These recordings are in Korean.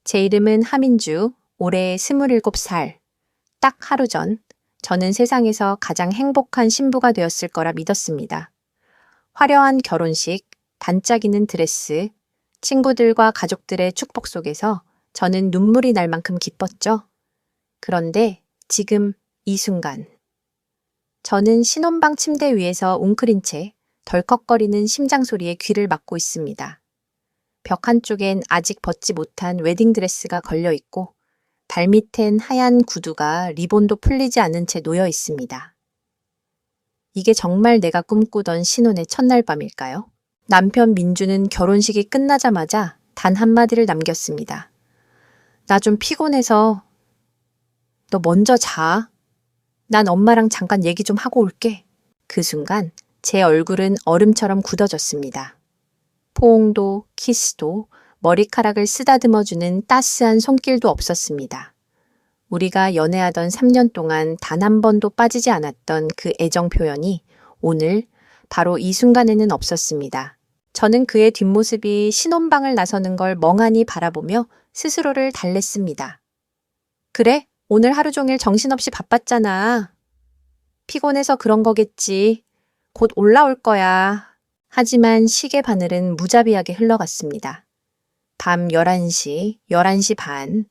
제 이름은 하민주, 올해 27살. 딱 하루 전, 저는 세상에서 가장 행복한 신부가 되었을 거라 믿었습니다. 화려한 결혼식, 반짝이는 드레스, 친구들과 가족들의 축복 속에서 저는 눈물이 날 만큼 기뻤죠. 그런데 지금 이 순간, 저는 신혼방 침대 위에서 웅크린 채 덜컥거리는 심장 소리에 귀를 막고 있습니다. 벽 한쪽엔 아직 벗지 못한 웨딩드레스가 걸려 있고 발밑엔 하얀 구두가 리본도 풀리지 않은 채 놓여 있습니다. 이게 정말 내가 꿈꾸던 신혼의 첫날 밤일까요? 남편 민주는 결혼식이 끝나자마자 단 한마디를 남겼습니다. 나 좀 피곤해서 너 먼저 자. 난 엄마랑 잠깐 얘기 좀 하고 올게. 그 순간 제 얼굴은 얼음처럼 굳어졌습니다. 포옹도 키스도 머리카락을 쓰다듬어주는 따스한 손길도 없었습니다. 우리가 연애하던 3년 동안 단 한 번도 빠지지 않았던 그 애정 표현이 오늘 바로 이 순간에는 없었습니다. 저는 그의 뒷모습이 신혼방을 나서는 걸 멍하니 바라보며 스스로를 달랬습니다. 그래? 오늘 하루 종일 정신없이 바빴잖아. 피곤해서 그런 거겠지. 곧 올라올 거야. 하지만 시계 바늘은 무자비하게 흘러갔습니다. 밤 11시, 11시 반.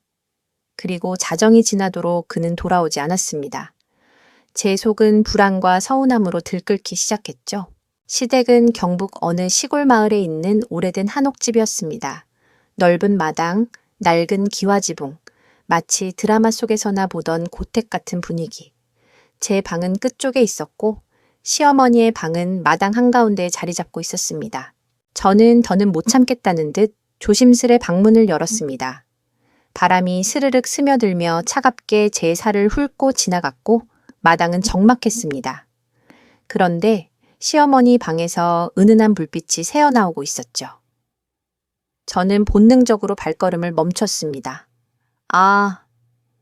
그리고 자정이 지나도록 그는 돌아오지 않았습니다. 제 속은 불안과 서운함으로 들끓기 시작했죠. 시댁은 경북 어느 시골 마을에 있는 오래된 한옥집이었습니다. 넓은 마당, 낡은 기와지붕, 마치 드라마 속에서나 보던 고택 같은 분위기. 제 방은 끝쪽에 있었고 시어머니의 방은 마당 한가운데에 자리 잡고 있었습니다. 저는 더는 못 참겠다는 듯 조심스레 방문을 열었습니다. 바람이 스르륵 스며들며 차갑게 제 살을 훑고 지나갔고 마당은 적막했습니다. 그런데 시어머니 방에서 은은한 불빛이 새어나오고 있었죠. 저는 본능적으로 발걸음을 멈췄습니다. 아,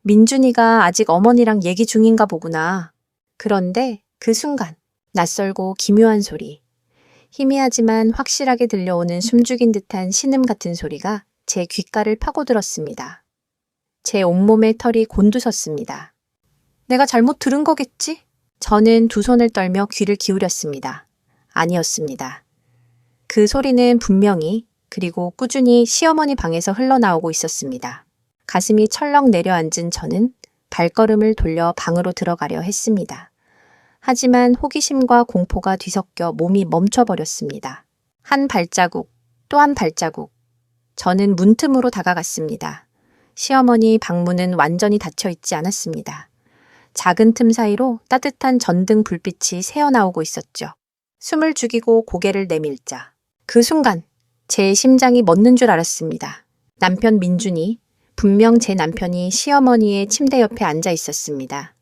민준이가 아직 어머니랑 얘기 중인가 보구나. 그런데 그 순간 낯설고 기묘한 소리, 희미하지만 확실하게 들려오는 숨죽인 듯한 신음 같은 소리가 제 귓가를 파고들었습니다. 제 온몸의 털이 곤두섰습니다. 내가 잘못 들은 거겠지? 저는 두 손을 떨며 귀를 기울였습니다. 아니었습니다. 그 소리는 분명히 그리고 꾸준히 시어머니 방에서 흘러나오고 있었습니다. 가슴이 철렁 내려앉은 저는 발걸음을 돌려 방으로 들어가려 했습니다. 하지만 호기심과 공포가 뒤섞여 몸이 멈춰버렸습니다. 한 발자국, 또 한 발자국. 저는 문틈으로 다가갔습니다. 시어머니 방문은 완전히 닫혀 있지 않았습니다. 작은 틈 사이로 따뜻한 전등 불빛이 새어나오고 있었죠. 숨을 죽이고 고개를 내밀자. 그 순간 제 심장이 멎는 줄 알았습니다. 남편 민준이, 분명 제 남편이 시어머니의 침대 옆에 앉아 있었습니다.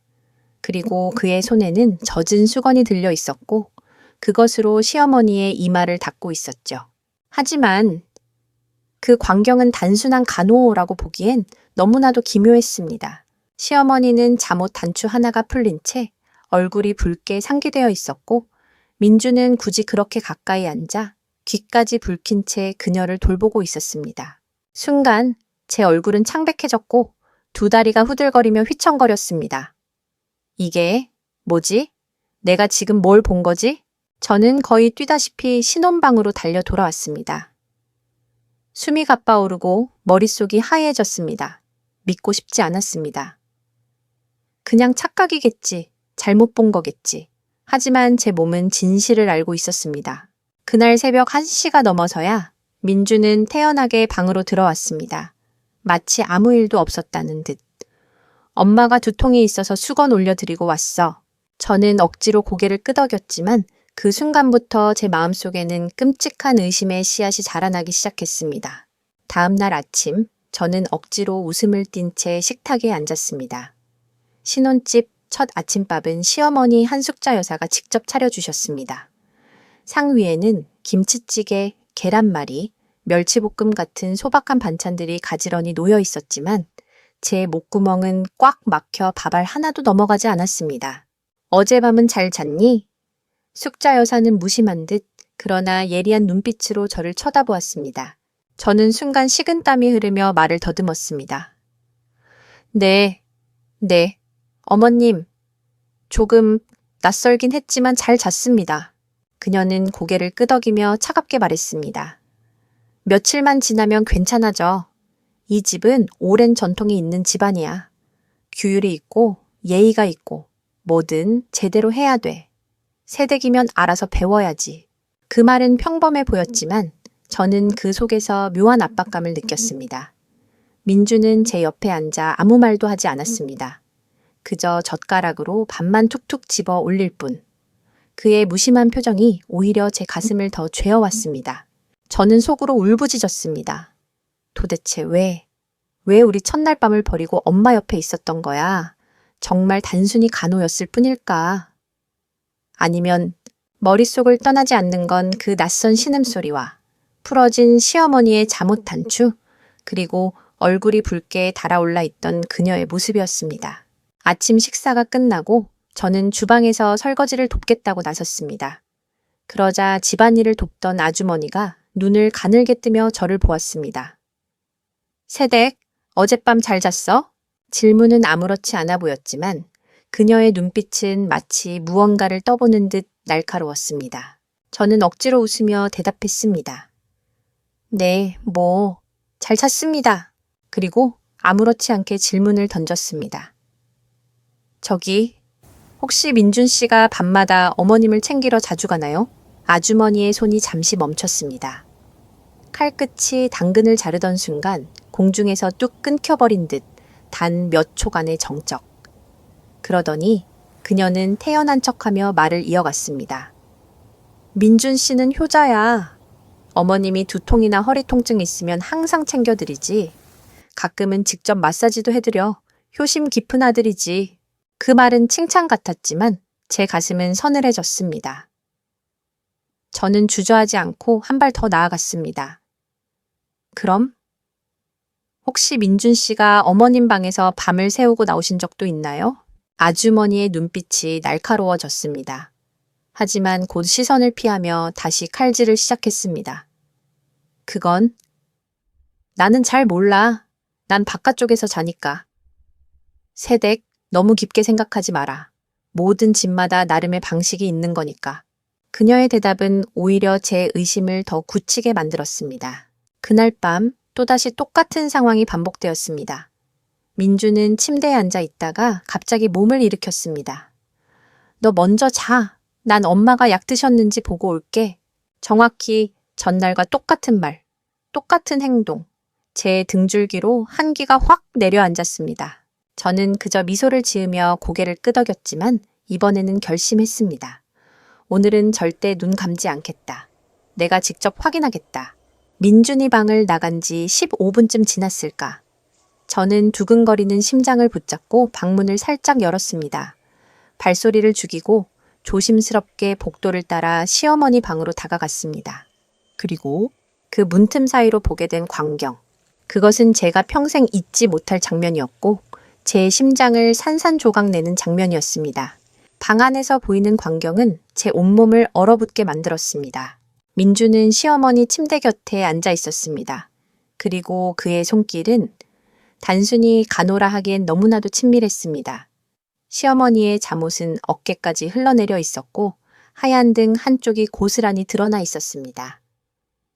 그리고 그의 손에는 젖은 수건이 들려 있었고 그것으로 시어머니의 이마를 닦고 있었죠. 하지만 그 광경은 단순한 간호라고 보기엔 너무나도 기묘했습니다. 시어머니는 잠옷 단추 하나가 풀린 채 얼굴이 붉게 상기되어 있었고 민주는 굳이 그렇게 가까이 앉아 귀까지 붉힌 채 그녀를 돌보고 있었습니다. 순간 제 얼굴은 창백해졌고 두 다리가 후들거리며 휘청거렸습니다. 이게 뭐지? 내가 지금 뭘 본 거지? 저는 거의 뛰다시피 신혼방으로 달려 돌아왔습니다. 숨이 가빠오르고 머릿속이 하얘졌습니다. 믿고 싶지 않았습니다. 그냥 착각이겠지. 잘못 본 거겠지. 하지만 제 몸은 진실을 알고 있었습니다. 그날 새벽 1시가 넘어서야 민주는 태연하게 방으로 들어왔습니다. 마치 아무 일도 없었다는 듯. 엄마가 두통이 있어서 수건 올려드리고 왔어. 저는 억지로 고개를 끄덕였지만 그 순간부터 제 마음속에는 끔찍한 의심의 씨앗이 자라나기 시작했습니다. 다음 날 아침, 저는 억지로 웃음을 띤 채 식탁에 앉았습니다. 신혼집 첫 아침밥은 시어머니 한숙자 여사가 직접 차려주셨습니다. 상 위에는 김치찌개, 계란말이, 멸치볶음 같은 소박한 반찬들이 가지런히 놓여 있었지만 제 목구멍은 꽉 막혀 밥알 하나도 넘어가지 않았습니다. 어젯밤은 잘 잤니? 숙자 여사는 무심한 듯 그러나 예리한 눈빛으로 저를 쳐다보았습니다. 저는 순간 식은땀이 흐르며 말을 더듬었습니다. 네, 어머님, 조금 낯설긴 했지만 잘 잤습니다. 그녀는 고개를 끄덕이며 차갑게 말했습니다. 며칠만 지나면 괜찮아져. 이 집은 오랜 전통이 있는 집안이야. 규율이 있고 예의가 있고 뭐든 제대로 해야 돼. 새댁이면 알아서 배워야지. 그 말은 평범해 보였지만 저는 그 속에서 묘한 압박감을 느꼈습니다. 민주는 제 옆에 앉아 아무 말도 하지 않았습니다. 그저 젓가락으로 밥만 툭툭 집어 올릴 뿐. 그의 무심한 표정이 오히려 제 가슴을 더 죄어왔습니다. 저는 속으로 울부짖었습니다. 도대체 왜 우리 첫날 밤을 버리고 엄마 옆에 있었던 거야? 정말 단순히 간호였을 뿐일까? 아니면 머릿속을 떠나지 않는 건 그 낯선 신음소리와 풀어진 시어머니의 잠옷 단추, 그리고 얼굴이 붉게 달아올라 있던 그녀의 모습이었습니다. 아침 식사가 끝나고 저는 주방에서 설거지를 돕겠다고 나섰습니다. 그러자 집안일을 돕던 아주머니가 눈을 가늘게 뜨며 저를 보았습니다. 새댁, 어젯밤 잘 잤어? 질문은 아무렇지 않아 보였지만 그녀의 눈빛은 마치 무언가를 떠보는 듯 날카로웠습니다. 저는 억지로 웃으며 대답했습니다. 네, 잘 잤습니다. 그리고 아무렇지 않게 질문을 던졌습니다. 저기, 혹시 민준 씨가 밤마다 어머님을 챙기러 자주 가나요? 아주머니의 손이 잠시 멈췄습니다. 칼끝이 당근을 자르던 순간 공중에서 뚝 끊겨버린 듯 단 몇 초간의 정적. 그러더니 그녀는 태연한 척하며 말을 이어갔습니다. 민준 씨는 효자야. 어머님이 두통이나 허리 통증 있으면 항상 챙겨드리지. 가끔은 직접 마사지도 해드려. 효심 깊은 아들이지. 그 말은 칭찬 같았지만 제 가슴은 서늘해졌습니다. 저는 주저하지 않고 한 발 더 나아갔습니다. 그럼? 혹시 민준 씨가 어머님 방에서 밤을 새우고 나오신 적도 있나요? 아주머니의 눈빛이 날카로워졌습니다. 하지만 곧 시선을 피하며 다시 칼질을 시작했습니다. 그건 나는 잘 몰라. 난 바깥쪽에서 자니까. 새댁, 너무 깊게 생각하지 마라. 모든 집마다 나름의 방식이 있는 거니까. 그녀의 대답은 오히려 제 의심을 더 굳히게 만들었습니다. 그날 밤 또다시 똑같은 상황이 반복되었습니다. 민주는 침대에 앉아 있다가 갑자기 몸을 일으켰습니다. 너 먼저 자. 난 엄마가 약 드셨는지 보고 올게. 정확히 전날과 똑같은 말, 똑같은 행동. 제 등줄기로 한기가 확 내려앉았습니다. 저는 그저 미소를 지으며 고개를 끄덕였지만 이번에는 결심했습니다. 오늘은 절대 눈 감지 않겠다. 내가 직접 확인하겠다. 민준이 방을 나간 지 15분쯤 지났을까. 저는 두근거리는 심장을 붙잡고 방문을 살짝 열었습니다. 발소리를 죽이고 조심스럽게 복도를 따라 시어머니 방으로 다가갔습니다. 그리고 그 문틈 사이로 보게 된 광경. 그것은 제가 평생 잊지 못할 장면이었고 제 심장을 산산조각 내는 장면이었습니다. 방 안에서 보이는 광경은 제 온몸을 얼어붙게 만들었습니다. 민주는 시어머니 침대 곁에 앉아 있었습니다. 그리고 그의 손길은 단순히 간호라 하기엔 너무나도 친밀했습니다. 시어머니의 잠옷은 어깨까지 흘러내려 있었고 하얀 등 한쪽이 고스란히 드러나 있었습니다.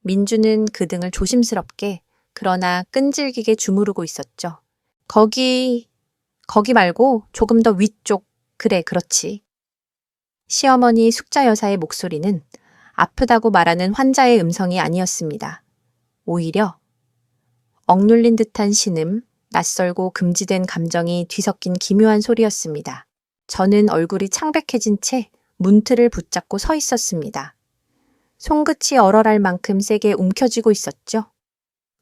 민주는 그 등을 조심스럽게 그러나 끈질기게 주무르고 있었죠. 거기 말고 조금 더 위쪽. 그래, 그렇지. 시어머니 숙자 여사의 목소리는 아프다고 말하는 환자의 음성이 아니었습니다. 오히려 억눌린 듯한 신음, 낯설고 금지된 감정이 뒤섞인 기묘한 소리였습니다. 저는 얼굴이 창백해진 채 문틀을 붙잡고 서 있었습니다. 손끝이 얼얼할 만큼 세게 움켜쥐고 있었죠.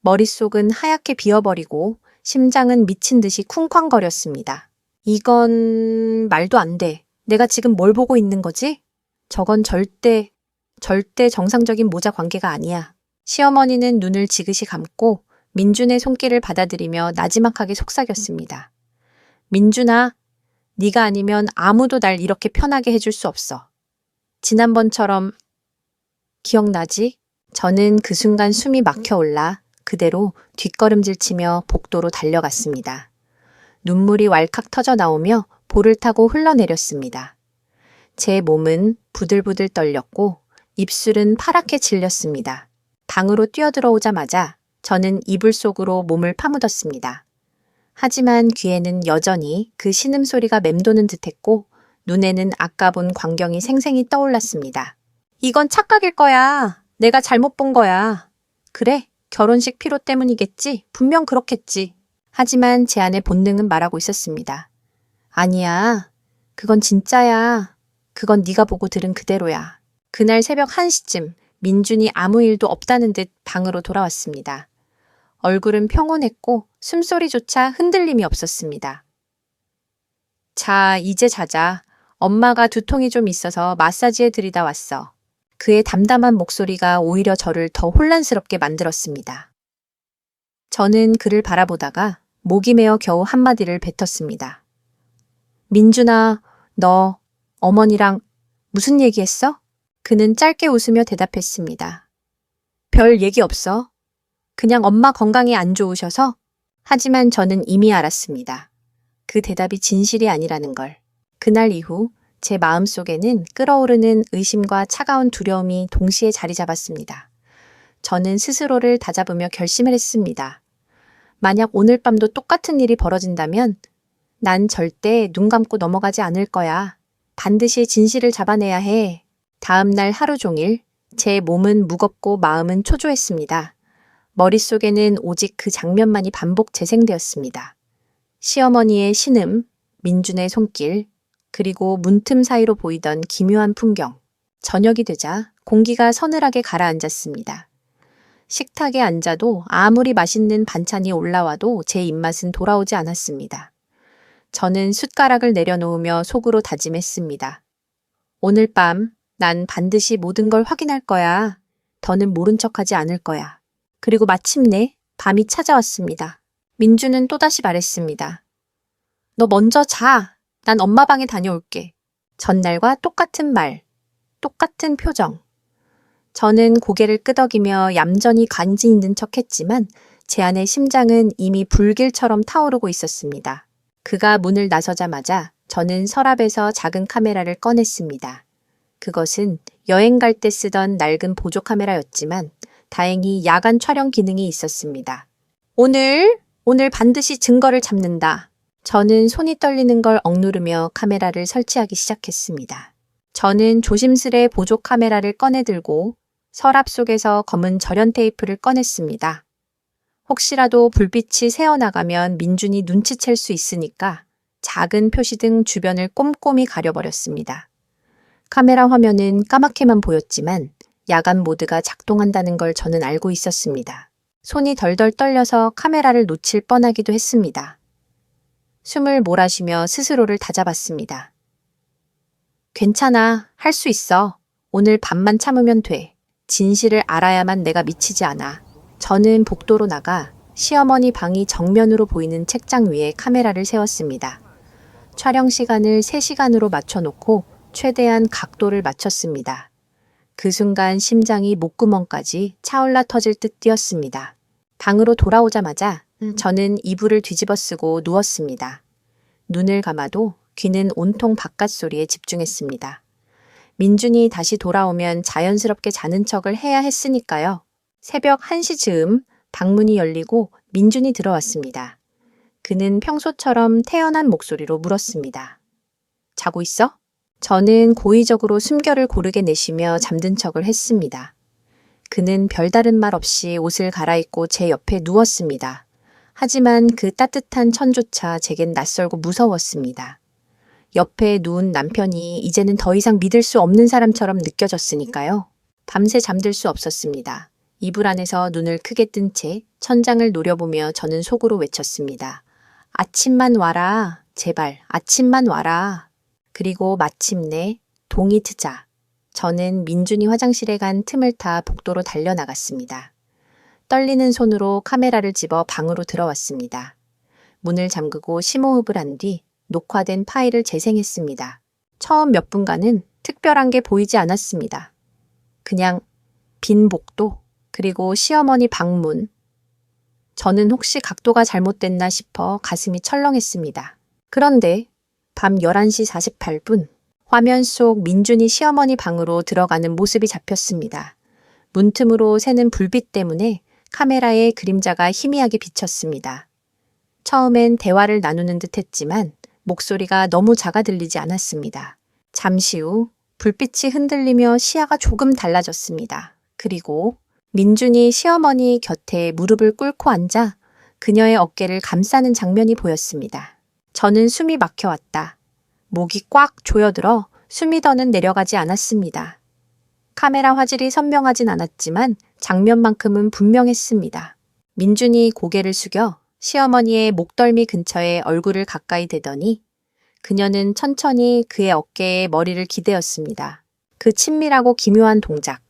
머릿속은 하얗게 비어버리고 심장은 미친 듯이 쿵쾅거렸습니다. 이건 말도 안 돼. 내가 지금 뭘 보고 있는 거지? 저건 절대 정상적인 모자 관계가 아니야. 시어머니는 눈을 지그시 감고 민준의 손길을 받아들이며 나지막하게 속삭였습니다. 민준아, 네가 아니면 아무도 날 이렇게 편하게 해줄 수 없어. 지난번처럼 기억나지? 저는 그 순간 숨이 막혀올라 그대로 뒷걸음질치며 복도로 달려갔습니다. 눈물이 왈칵 터져 나오며 볼을 타고 흘러내렸습니다. 제 몸은 부들부들 떨렸고 입술은 파랗게 질렸습니다. 방으로 뛰어들어오자마자 저는 이불 속으로 몸을 파묻었습니다. 하지만 귀에는 여전히 그 신음소리가 맴도는 듯했고 눈에는 아까 본 광경이 생생히 떠올랐습니다. 이건 착각일 거야. 내가 잘못 본 거야. 그래, 결혼식 피로 때문이겠지. 분명 그렇겠지. 하지만 제 안의 본능은 말하고 있었습니다. 아니야. 그건 진짜야. 그건 네가 보고 들은 그대로야. 그날 새벽 1시쯤 민준이 아무 일도 없다는 듯 방으로 돌아왔습니다. 얼굴은 평온했고 숨소리조차 흔들림이 없었습니다. 자, 이제 자자. 엄마가 두통이 좀 있어서 마사지해 드리다 왔어. 그의 담담한 목소리가 오히려 저를 더 혼란스럽게 만들었습니다. 저는 그를 바라보다가 목이 메어 겨우 한마디를 뱉었습니다. 민준아, 너 어머니랑 무슨 얘기했어? 그는 짧게 웃으며 대답했습니다. 별 얘기 없어. 그냥 엄마 건강이 안 좋으셔서. 하지만 저는 이미 알았습니다. 그 대답이 진실이 아니라는 걸. 그날 이후 제 마음속에는 끓어오르는 의심과 차가운 두려움이 동시에 자리 잡았습니다. 저는 스스로를 다잡으며 결심을 했습니다. 만약 오늘 밤도 똑같은 일이 벌어진다면 난 절대 눈 감고 넘어가지 않을 거야. 반드시 진실을 잡아내야 해. 다음 날 하루 종일 제 몸은 무겁고 마음은 초조했습니다. 머릿속에는 오직 그 장면만이 반복 재생되었습니다. 시어머니의 신음, 민준의 손길, 그리고 문틈 사이로 보이던 기묘한 풍경. 저녁이 되자 공기가 서늘하게 가라앉았습니다. 식탁에 앉아도 아무리 맛있는 반찬이 올라와도 제 입맛은 돌아오지 않았습니다. 저는 숟가락을 내려놓으며 속으로 다짐했습니다. 오늘 밤 난 반드시 모든 걸 확인할 거야. 더는 모른 척하지 않을 거야. 그리고 마침내 밤이 찾아왔습니다. 민주는 또다시 말했습니다. 너 먼저 자. 난 엄마 방에 다녀올게. 전날과 똑같은 말, 똑같은 표정. 저는 고개를 끄덕이며 얌전히 간지 있는 척했지만 제 안의 심장은 이미 불길처럼 타오르고 있었습니다. 그가 문을 나서자마자 저는 서랍에서 작은 카메라를 꺼냈습니다. 그것은 여행 갈 때 쓰던 낡은 보조 카메라였지만 다행히 야간 촬영 기능이 있었습니다. 오늘 반드시 증거를 잡는다. 저는 손이 떨리는 걸 억누르며 카메라를 설치하기 시작했습니다. 저는 조심스레 보조 카메라를 꺼내들고 서랍 속에서 검은 절연 테이프를 꺼냈습니다. 혹시라도 불빛이 새어나가면 민준이 눈치챌 수 있으니까 작은 표시등 주변을 꼼꼼히 가려버렸습니다. 카메라 화면은 까맣게만 보였지만 야간 모드가 작동한다는 걸 저는 알고 있었습니다. 손이 덜덜 떨려서 카메라를 놓칠 뻔하기도 했습니다. 숨을 몰아쉬며 스스로를 다잡았습니다. 괜찮아. 할 수 있어. 오늘 밤만 참으면 돼. 진실을 알아야만 내가 미치지 않아. 저는 복도로 나가 시어머니 방이 정면으로 보이는 책장 위에 카메라를 세웠습니다. 촬영 시간을 3시간으로 맞춰놓고 최대한 각도를 맞췄습니다. 그 순간 심장이 목구멍까지 차올라 터질 듯 뛰었습니다. 방으로 돌아오자마자 저는 이불을 뒤집어 쓰고 누웠습니다. 눈을 감아도 귀는 온통 바깥 소리에 집중했습니다. 민준이 다시 돌아오면 자연스럽게 자는 척을 해야 했으니까요. 새벽 1시 즈음 방문이 열리고 민준이 들어왔습니다. 그는 평소처럼 태연한 목소리로 물었습니다. 자고 있어? 저는 고의적으로 숨결을 고르게 내쉬며 잠든 척을 했습니다. 그는 별다른 말 없이 옷을 갈아입고 제 옆에 누웠습니다. 하지만 그 따뜻한 천조차 제겐 낯설고 무서웠습니다. 옆에 누운 남편이 이제는 더 이상 믿을 수 없는 사람처럼 느껴졌으니까요. 밤새 잠들 수 없었습니다. 이불 안에서 눈을 크게 뜬 채 천장을 노려보며 저는 속으로 외쳤습니다. 아침만 와라. 제발 아침만 와라. 그리고 마침내 동이 트자 저는 민준이 화장실에 간 틈을 타 복도로 달려나갔습니다. 떨리는 손으로 카메라를 집어 방으로 들어왔습니다. 문을 잠그고 심호흡을 한 뒤 녹화된 파일을 재생했습니다. 처음 몇 분간은 특별한 게 보이지 않았습니다. 그냥 빈 복도, 그리고 시어머니 방문, 저는 혹시 각도가 잘못됐나 싶어 가슴이 철렁했습니다. 그런데 밤 11시 48분 화면 속 민준이 시어머니 방으로 들어가는 모습이 잡혔습니다. 문틈으로 새는 불빛 때문에 카메라에 그림자가 희미하게 비쳤습니다. 처음엔 대화를 나누는 듯 했지만 목소리가 너무 작아 들리지 않았습니다. 잠시 후 불빛이 흔들리며 시야가 조금 달라졌습니다. 그리고 민준이 시어머니 곁에 무릎을 꿇고 앉아 그녀의 어깨를 감싸는 장면이 보였습니다. 저는 숨이 막혀왔다. 목이 꽉 조여들어 숨이 더는 내려가지 않았습니다. 카메라 화질이 선명하진 않았지만 장면만큼은 분명했습니다. 민준이 고개를 숙여 시어머니의 목덜미 근처에 얼굴을 가까이 대더니 그녀는 천천히 그의 어깨에 머리를 기대었습니다. 그 친밀하고 기묘한 동작.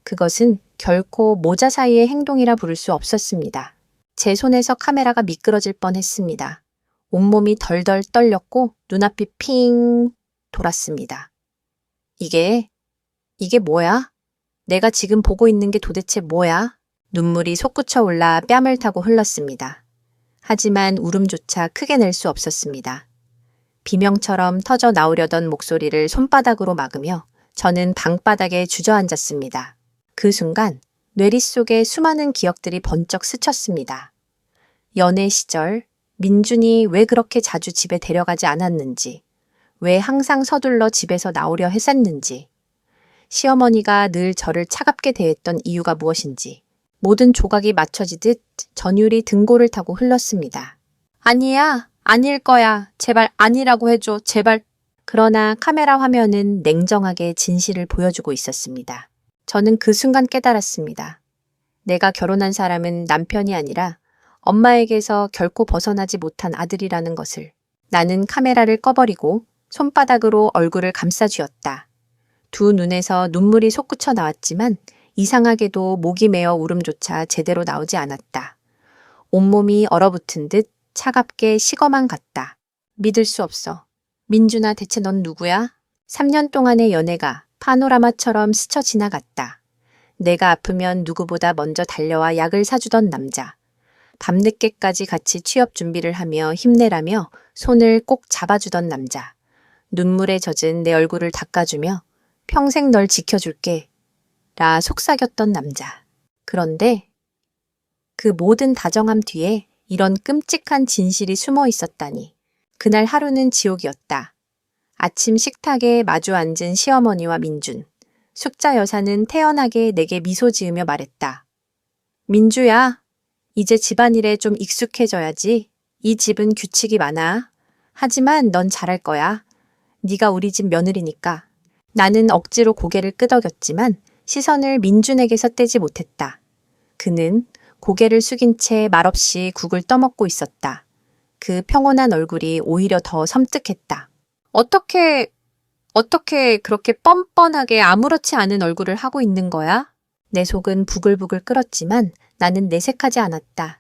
그것은 결코 모자 사이의 행동이라 부를 수 없었습니다. 제 손에서 카메라가 미끄러질 뻔했습니다. 온몸이 덜덜 떨렸고 눈앞이 핑 돌았습니다. 이게 뭐야? 내가 지금 보고 있는 게 도대체 뭐야? 눈물이 솟구쳐 올라 뺨을 타고 흘렀습니다. 하지만 울음조차 크게 낼 수 없었습니다. 비명처럼 터져 나오려던 목소리를 손바닥으로 막으며 저는 방바닥에 주저앉았습니다. 그 순간 뇌리 속에 수많은 기억들이 번쩍 스쳤습니다. 연애 시절 민준이 왜 그렇게 자주 집에 데려가지 않았는지, 왜 항상 서둘러 집에서 나오려 했었는지, 시어머니가 늘 저를 차갑게 대했던 이유가 무엇인지 모든 조각이 맞춰지듯 전율이 등골을 타고 흘렀습니다. 아니야, 아닐 거야. 제발 아니라고 해줘, 제발. 그러나 카메라 화면은 냉정하게 진실을 보여주고 있었습니다. 저는 그 순간 깨달았습니다. 내가 결혼한 사람은 남편이 아니라 엄마에게서 결코 벗어나지 못한 아들이라는 것을. 나는 카메라를 꺼버리고 손바닥으로 얼굴을 감싸쥐었다. 두 눈에서 눈물이 솟구쳐 나왔지만 이상하게도 목이 메어 울음조차 제대로 나오지 않았다. 온몸이 얼어붙은 듯 차갑게 식어만 갔다. 믿을 수 없어. 민준아, 대체 넌 누구야? 3년 동안의 연애가 파노라마처럼 스쳐 지나갔다. 내가 아프면 누구보다 먼저 달려와 약을 사주던 남자. 밤늦게까지 같이 취업 준비를 하며 힘내라며 손을 꼭 잡아주던 남자. 눈물에 젖은 내 얼굴을 닦아주며 평생 널 지켜줄게 라 속삭였던 남자. 그런데 그 모든 다정함 뒤에 이런 끔찍한 진실이 숨어 있었다니. 그날 하루는 지옥이었다. 아침 식탁에 마주 앉은 시어머니와 민준. 숙자 여사는 태연하게 내게 미소 지으며 말했다. 민주야, 이제 집안일에 좀 익숙해져야지. 이 집은 규칙이 많아. 하지만 넌 잘할 거야. 네가 우리 집 며느리니까. 나는 억지로 고개를 끄덕였지만 시선을 민준에게서 떼지 못했다. 그는 고개를 숙인 채 말없이 국을 떠먹고 있었다. 그 평온한 얼굴이 오히려 더 섬뜩했다. 어떻게 그렇게 뻔뻔하게 아무렇지 않은 얼굴을 하고 있는 거야? 내 속은 부글부글 끓었지만 나는 내색하지 않았다.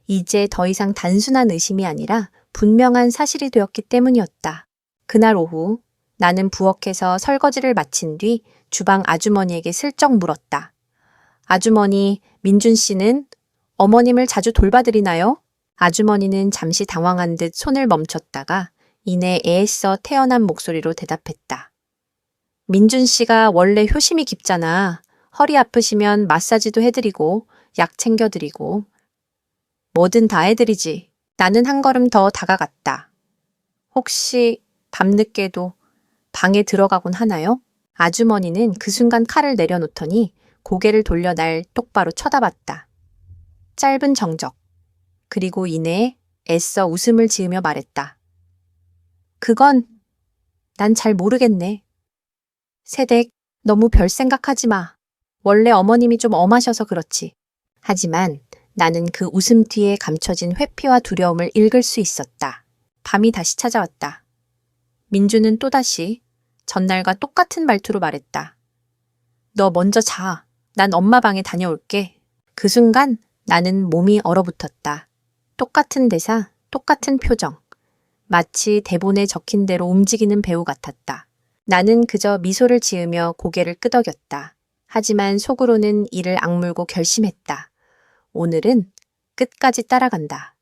이제 더 이상 단순한 의심이 아니라 분명한 사실이 되었기 때문이었다. 그날 오후 나는 부엌에서 설거지를 마친 뒤 주방 아주머니에게 슬쩍 물었다. 아주머니, 민준 씨는 어머님을 자주 돌봐드리나요? 아주머니는 잠시 당황한 듯 손을 멈췄다가 이내 애애써 태어난 목소리로 대답했다. 민준 씨가 원래 효심이 깊잖아. 허리 아프시면 마사지도 해드리고 약 챙겨드리고 뭐든 다 해드리지. 나는 한 걸음 더 다가갔다. 혹시 밤늦게도 방에 들어가곤 하나요? 아주머니는 그 순간 칼을 내려놓더니 고개를 돌려 날 똑바로 쳐다봤다. 짧은 정적. 그리고 이내 애써 웃음을 지으며 말했다. 그건 난 잘 모르겠네. 세댁, 너무 별 생각하지 마. 원래 어머님이 좀 엄하셔서 그렇지. 하지만 나는 그 웃음 뒤에 감춰진 회피와 두려움을 읽을 수 있었다. 밤이 다시 찾아왔다. 민주는 또다시 전날과 똑같은 말투로 말했다. 너 먼저 자. 난 엄마 방에 다녀올게. 그 순간 나는 몸이 얼어붙었다. 똑같은 대사, 똑같은 표정. 마치 대본에 적힌 대로 움직이는 배우 같았다. 나는 그저 미소를 지으며 고개를 끄덕였다. 하지만 속으로는 이를 악물고 결심했다. 오늘은 끝까지 따라간다.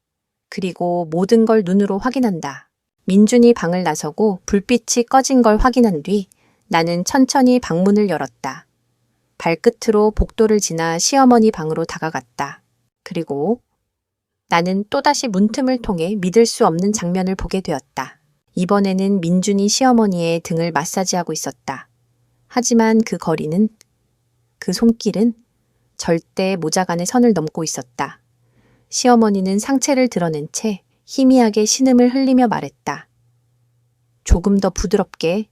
그리고 모든 걸 눈으로 확인한다. 민준이 방을 나서고 불빛이 꺼진 걸 확인한 뒤 나는 천천히 방문을 열었다. 발끝으로 복도를 지나 시어머니 방으로 다가갔다. 그리고 나는 또다시 문틈을 통해 믿을 수 없는 장면을 보게 되었다. 이번에는 민준이 시어머니의 등을 마사지하고 있었다. 하지만 그 거리는, 그 손길은 절대 모자간의 선을 넘고 있었다. 시어머니는 상체를 드러낸 채 희미하게 신음을 흘리며 말했다. 조금 더 부드럽게,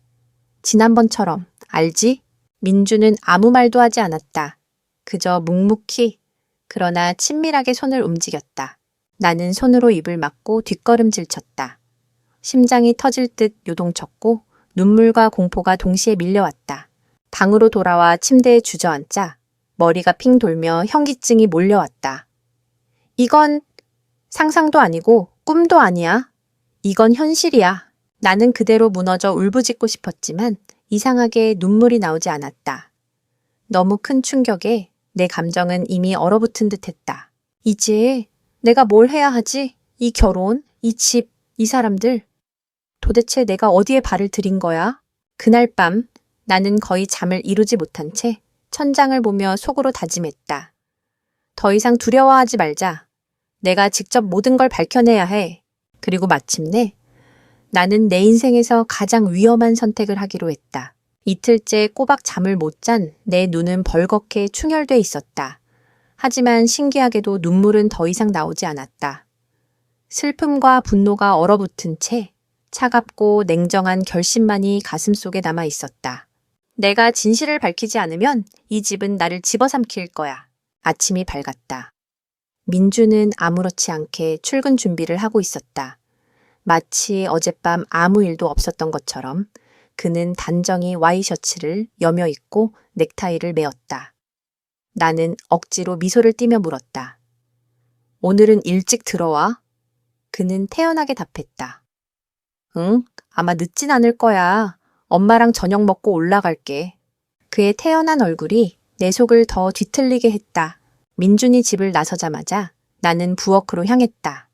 지난번처럼, 알지? 민주는 아무 말도 하지 않았다. 그저 묵묵히, 그러나 친밀하게 손을 움직였다. 나는 손으로 입을 막고 뒷걸음질 쳤다. 심장이 터질 듯 요동쳤고 눈물과 공포가 동시에 밀려왔다. 방으로 돌아와 침대에 주저앉자 머리가 핑 돌며 현기증이 몰려왔다. 이건 상상도 아니고 꿈도 아니야. 이건 현실이야. 나는 그대로 무너져 울부짖고 싶었지만 이상하게 눈물이 나오지 않았다. 너무 큰 충격에 내 감정은 이미 얼어붙은 듯했다. 이제 내가 뭘 해야 하지? 이 결혼, 이 집, 이 사람들. 도대체 내가 어디에 발을 들인 거야? 그날 밤 나는 거의 잠을 이루지 못한 채 천장을 보며 속으로 다짐했다. 더 이상 두려워하지 말자. 내가 직접 모든 걸 밝혀내야 해. 그리고 마침내 나는 내 인생에서 가장 위험한 선택을 하기로 했다. 이틀째 꼬박 잠을 못 잔 내 눈은 벌겋게 충혈돼 있었다. 하지만 신기하게도 눈물은 더 이상 나오지 않았다. 슬픔과 분노가 얼어붙은 채 차갑고 냉정한 결심만이 가슴속에 남아 있었다. 내가 진실을 밝히지 않으면 이 집은 나를 집어삼킬 거야. 아침이 밝았다. 민주는 아무렇지 않게 출근 준비를 하고 있었다. 마치 어젯밤 아무 일도 없었던 것처럼 그는 단정히 와이셔츠를 여며 입고 넥타이를 매었다. 나는 억지로 미소를 띠며 물었다. 오늘은 일찍 들어와? 그는 태연하게 답했다. 응, 아마 늦진 않을 거야. 엄마랑 저녁 먹고 올라갈게. 그의 태연한 얼굴이 내 속을 더 뒤틀리게 했다. 민준이 집을 나서자마자 나는 부엌으로 향했다.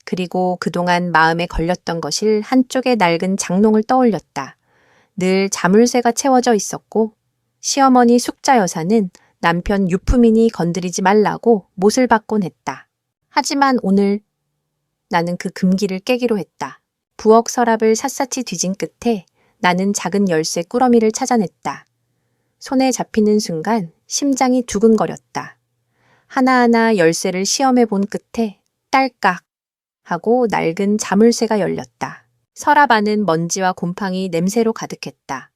그리고 그동안 마음에 걸렸던 것을 한쪽의 낡은 장롱을 떠올렸다. 늘 자물쇠가 채워져 있었고 시어머니 숙자 여사는 남편 유품이니 건드리지 말라고 못을 받곤 했다. 하지만 오늘 나는 그 금기를 깨기로 했다. 부엌 서랍을 샅샅이 뒤진 끝에 나는 작은 열쇠 꾸러미를 찾아냈다. 손에 잡히는 순간 심장이 두근거렸다. 하나하나 열쇠를 시험해 본 끝에 딸깍 하고 낡은 자물쇠가 열렸다. 서랍 안은 먼지와 곰팡이 냄새로 가득했다.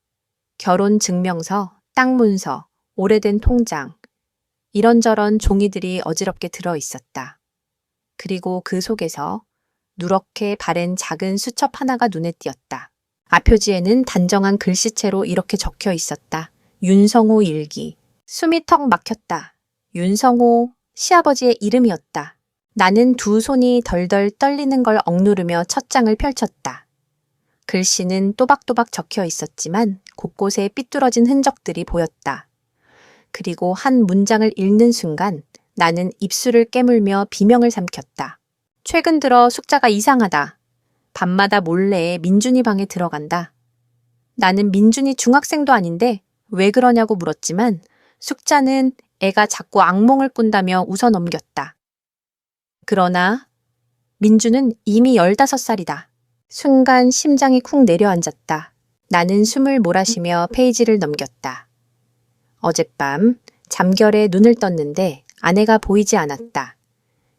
결혼 증명서, 땅 문서, 오래된 통장, 이런저런 종이들이 어지럽게 들어 있었다. 그리고 그 속에서 누렇게 바랜 작은 수첩 하나가 눈에 띄었다. 앞표지에는 단정한 글씨체로 이렇게 적혀 있었다. 윤성호 일기. 숨이 턱 막혔다. 윤성호, 시아버지의 이름이었다. 나는 두 손이 덜덜 떨리는 걸 억누르며 첫 장을 펼쳤다. 글씨는 또박또박 적혀 있었지만 곳곳에 삐뚤어진 흔적들이 보였다. 그리고 한 문장을 읽는 순간 나는 입술을 깨물며 비명을 삼켰다. 최근 들어 숙자가 이상하다. 밤마다 몰래 민준이 방에 들어간다. 나는 민준이 중학생도 아닌데 왜 그러냐고 물었지만 숙자는 애가 자꾸 악몽을 꾼다며 웃어 넘겼다. 그러나 민준은 이미 15살이다. 순간 심장이 쿵 내려앉았다. 나는 숨을 몰아쉬며 페이지를 넘겼다. 어젯밤 잠결에 눈을 떴는데 아내가 보이지 않았다.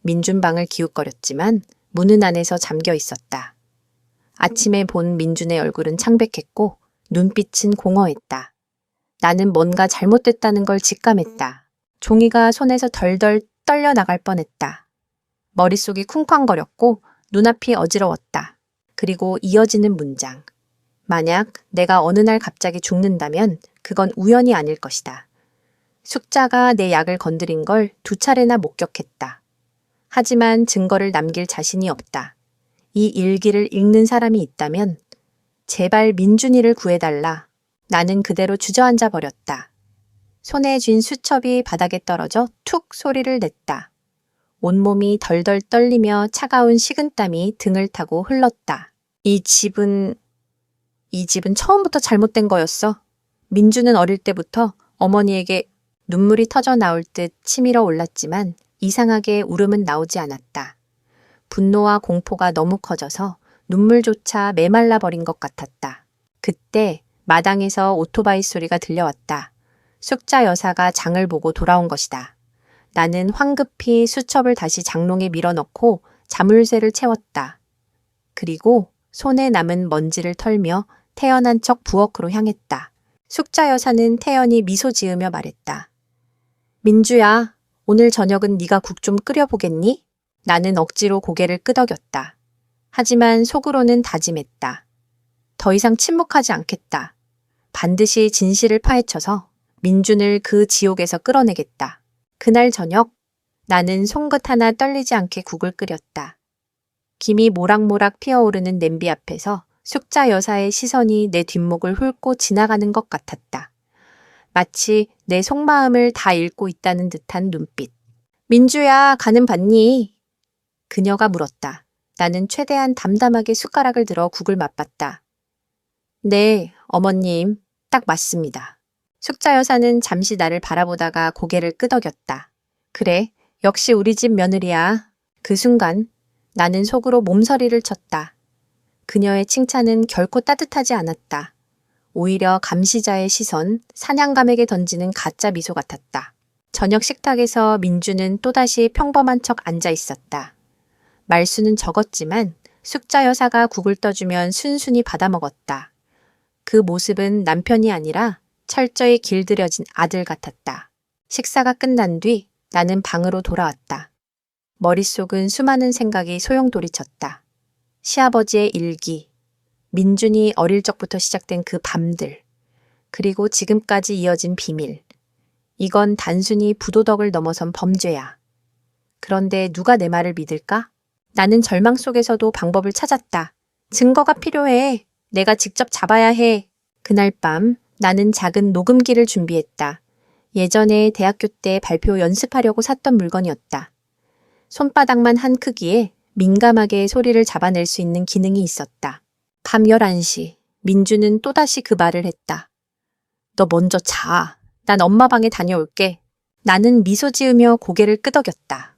민준 방을 기웃거렸지만 문은 안에서 잠겨 있었다. 아침에 본 민준의 얼굴은 창백했고 눈빛은 공허했다. 나는 뭔가 잘못됐다는 걸 직감했다. 종이가 손에서 덜덜 떨려 나갈 뻔했다. 머릿속이 쿵쾅거렸고 눈앞이 어지러웠다. 그리고 이어지는 문장. 만약 내가 어느 날 갑자기 죽는다면 그건 우연이 아닐 것이다. 숙자가 내 약을 건드린 걸 2차례나 목격했다. 하지만 증거를 남길 자신이 없다. 이 일기를 읽는 사람이 있다면 제발 민준이를 구해달라. 나는 그대로 주저앉아 버렸다. 손에 쥔 수첩이 바닥에 떨어져 툭 소리를 냈다. 온몸이 덜덜 떨리며 차가운 식은땀이 등을 타고 흘렀다. 이 집은 처음부터 잘못된 거였어. 민주는 어릴 때부터 어머니에게 눈물이 터져 나올 듯 치밀어 올랐지만 이상하게 울음은 나오지 않았다. 분노와 공포가 너무 커져서 눈물조차 메말라 버린 것 같았다. 그때 마당에서 오토바이 소리가 들려왔다. 숙자 여사가 장을 보고 돌아온 것이다. 나는 황급히 수첩을 다시 장롱에 밀어넣고 자물쇠를 채웠다. 그리고 손에 남은 먼지를 털며 태연한 척 부엌으로 향했다. 숙자 여사는 태연히 미소 지으며 말했다. 민주야, 오늘 저녁은 네가 국 좀 끓여보겠니? 나는 억지로 고개를 끄덕였다. 하지만 속으로는 다짐했다. 더 이상 침묵하지 않겠다. 반드시 진실을 파헤쳐서 민준을 그 지옥에서 끌어내겠다. 그날 저녁 나는 송긋 하나 떨리지 않게 국을 끓였다. 김이 모락모락 피어오르는 냄비 앞에서 숙자 여사의 시선이 내 뒷목을 훑고 지나가는 것 같았다. 마치 내 속마음을 다 읽고 있다는 듯한 눈빛. 민주야, 간은 봤니? 그녀가 물었다. 나는 최대한 담담하게 숟가락을 들어 국을 맛봤다. 네, 어머님, 딱 맞습니다. 숙자 여사는 잠시 나를 바라보다가 고개를 끄덕였다. 그래, 역시 우리 집 며느리야. 그 순간 나는 속으로 몸서리를 쳤다. 그녀의 칭찬은 결코 따뜻하지 않았다. 오히려 감시자의 시선, 사냥감에게 던지는 가짜 미소 같았다. 저녁 식탁에서 민주는 또다시 평범한 척 앉아 있었다. 말수는 적었지만 숙자 여사가 국을 떠주면 순순히 받아먹었다. 그 모습은 남편이 아니라 철저히 길들여진 아들 같았다. 식사가 끝난 뒤 나는 방으로 돌아왔다. 머릿속은 수많은 생각이 소용돌이쳤다. 시아버지의 일기, 민준이 어릴 적부터 시작된 그 밤들, 그리고 지금까지 이어진 비밀. 이건 단순히 부도덕을 넘어선 범죄야. 그런데 누가 내 말을 믿을까? 나는 절망 속에서도 방법을 찾았다. 증거가 필요해. 내가 직접 잡아야 해. 그날 밤 나는 작은 녹음기를 준비했다. 예전에 대학교 때 발표 연습하려고 샀던 물건이었다. 손바닥만 한 크기에 민감하게 소리를 잡아낼 수 있는 기능이 있었다. 밤 11시, 민주는 또다시 그 말을 했다. 너 먼저 자. 난 엄마 방에 다녀올게. 나는 미소 지으며 고개를 끄덕였다.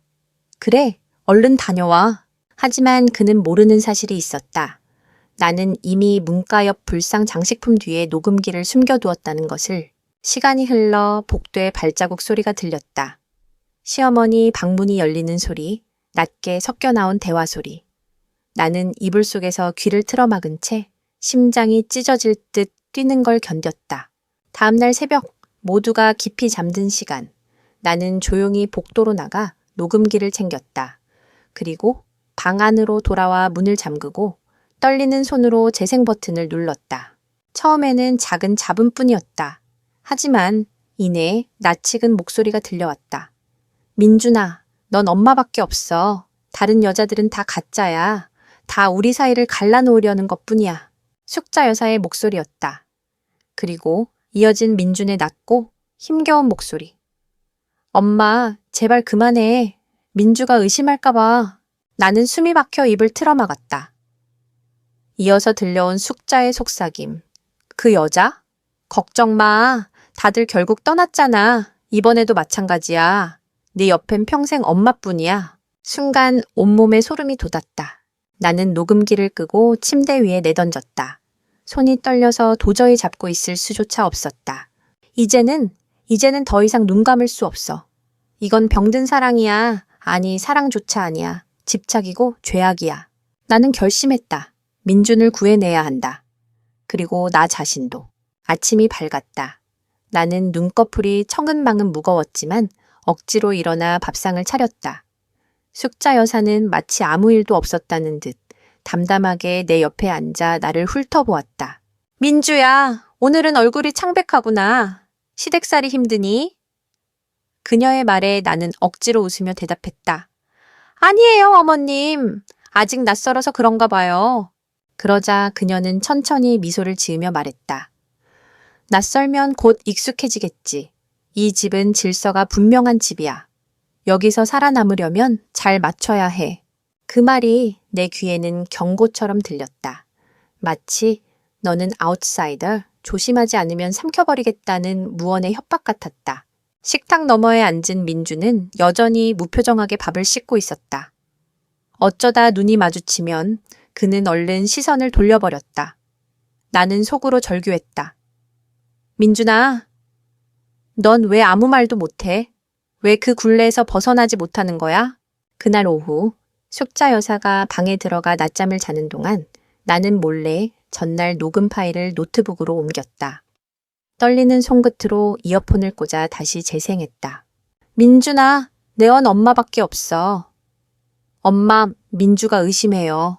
그래, 얼른 다녀와. 하지만 그는 모르는 사실이 있었다. 나는 이미 문가 옆 불상 장식품 뒤에 녹음기를 숨겨두었다는 것을. 시간이 흘러 복도에 발자국 소리가 들렸다. 시어머니 방문이 열리는 소리, 낮게 섞여 나온 대화 소리. 나는 이불 속에서 귀를 틀어막은 채 심장이 찢어질 듯 뛰는 걸 견뎠다. 다음 날 새벽, 모두가 깊이 잠든 시간. 나는 조용히 복도로 나가 녹음기를 챙겼다. 그리고 방 안으로 돌아와 문을 잠그고 떨리는 손으로 재생 버튼을 눌렀다. 처음에는 작은 잡음뿐이었다. 하지만 이내 낯익은 목소리가 들려왔다. 민준아, 넌 엄마밖에 없어. 다른 여자들은 다 가짜야. 다 우리 사이를 갈라놓으려는 것뿐이야. 숙자 여사의 목소리였다. 그리고 이어진 민준의 낮고 힘겨운 목소리. 엄마, 제발 그만해. 민주가 의심할까봐. 나는 숨이 막혀 입을 틀어막았다. 이어서 들려온 숙자의 속삭임. 그 여자? 걱정 마. 다들 결국 떠났잖아. 이번에도 마찬가지야. 네 옆엔 평생 엄마뿐이야. 순간 온몸에 소름이 돋았다. 나는 녹음기를 끄고 침대 위에 내던졌다. 손이 떨려서 도저히 잡고 있을 수조차 없었다. 이제는 더 이상 눈 감을 수 없어. 이건 병든 사랑이야. 아니, 사랑조차 아니야. 집착이고 죄악이야. 나는 결심했다. 민준을 구해내야 한다. 그리고 나 자신도. 아침이 밝았다. 나는 눈꺼풀이 청근망은 무거웠지만 억지로 일어나 밥상을 차렸다. 숙자 여사는 마치 아무 일도 없었다는 듯 담담하게 내 옆에 앉아 나를 훑어보았다. 민주야, 오늘은 얼굴이 창백하구나. 시댁살이 힘드니? 그녀의 말에 나는 억지로 웃으며 대답했다. 아니에요, 어머님. 아직 낯설어서 그런가 봐요. 그러자 그녀는 천천히 미소를 지으며 말했다. 낯설면 곧 익숙해지겠지. 이 집은 질서가 분명한 집이야. 여기서 살아남으려면 잘 맞춰야 해. 그 말이 내 귀에는 경고처럼 들렸다. 마치 너는 아웃사이더, 조심하지 않으면 삼켜버리겠다는 무언의 협박 같았다. 식탁 너머에 앉은 민주는 여전히 무표정하게 밥을 씻고 있었다. 어쩌다 눈이 마주치면 그는 얼른 시선을 돌려버렸다. 나는 속으로 절규했다. 민준아, 넌 왜 아무 말도 못해? 왜 그 굴레에서 벗어나지 못하는 거야? 그날 오후 숙자 여사가 방에 들어가 낮잠을 자는 동안 나는 몰래 전날 녹음 파일을 노트북으로 옮겼다. 떨리는 손끝으로 이어폰을 꽂아 다시 재생했다. 민준아, 내원 엄마밖에 없어. 엄마, 민주가 의심해요.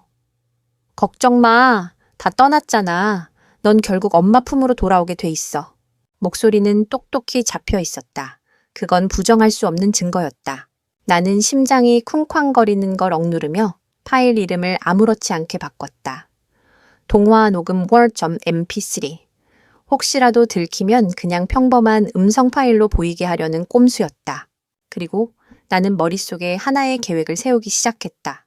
걱정 마. 다 떠났잖아. 넌 결국 엄마 품으로 돌아오게 돼 있어. 목소리는 똑똑히 잡혀 있었다. 그건 부정할 수 없는 증거였다. 나는 심장이 쿵쾅거리는 걸 억누르며 파일 이름을 아무렇지 않게 바꿨다. 동화 녹음 word.mp3. 혹시라도 들키면 그냥 평범한 음성 파일로 보이게 하려는 꼼수였다. 그리고 나는 머릿속에 하나의 계획을 세우기 시작했다.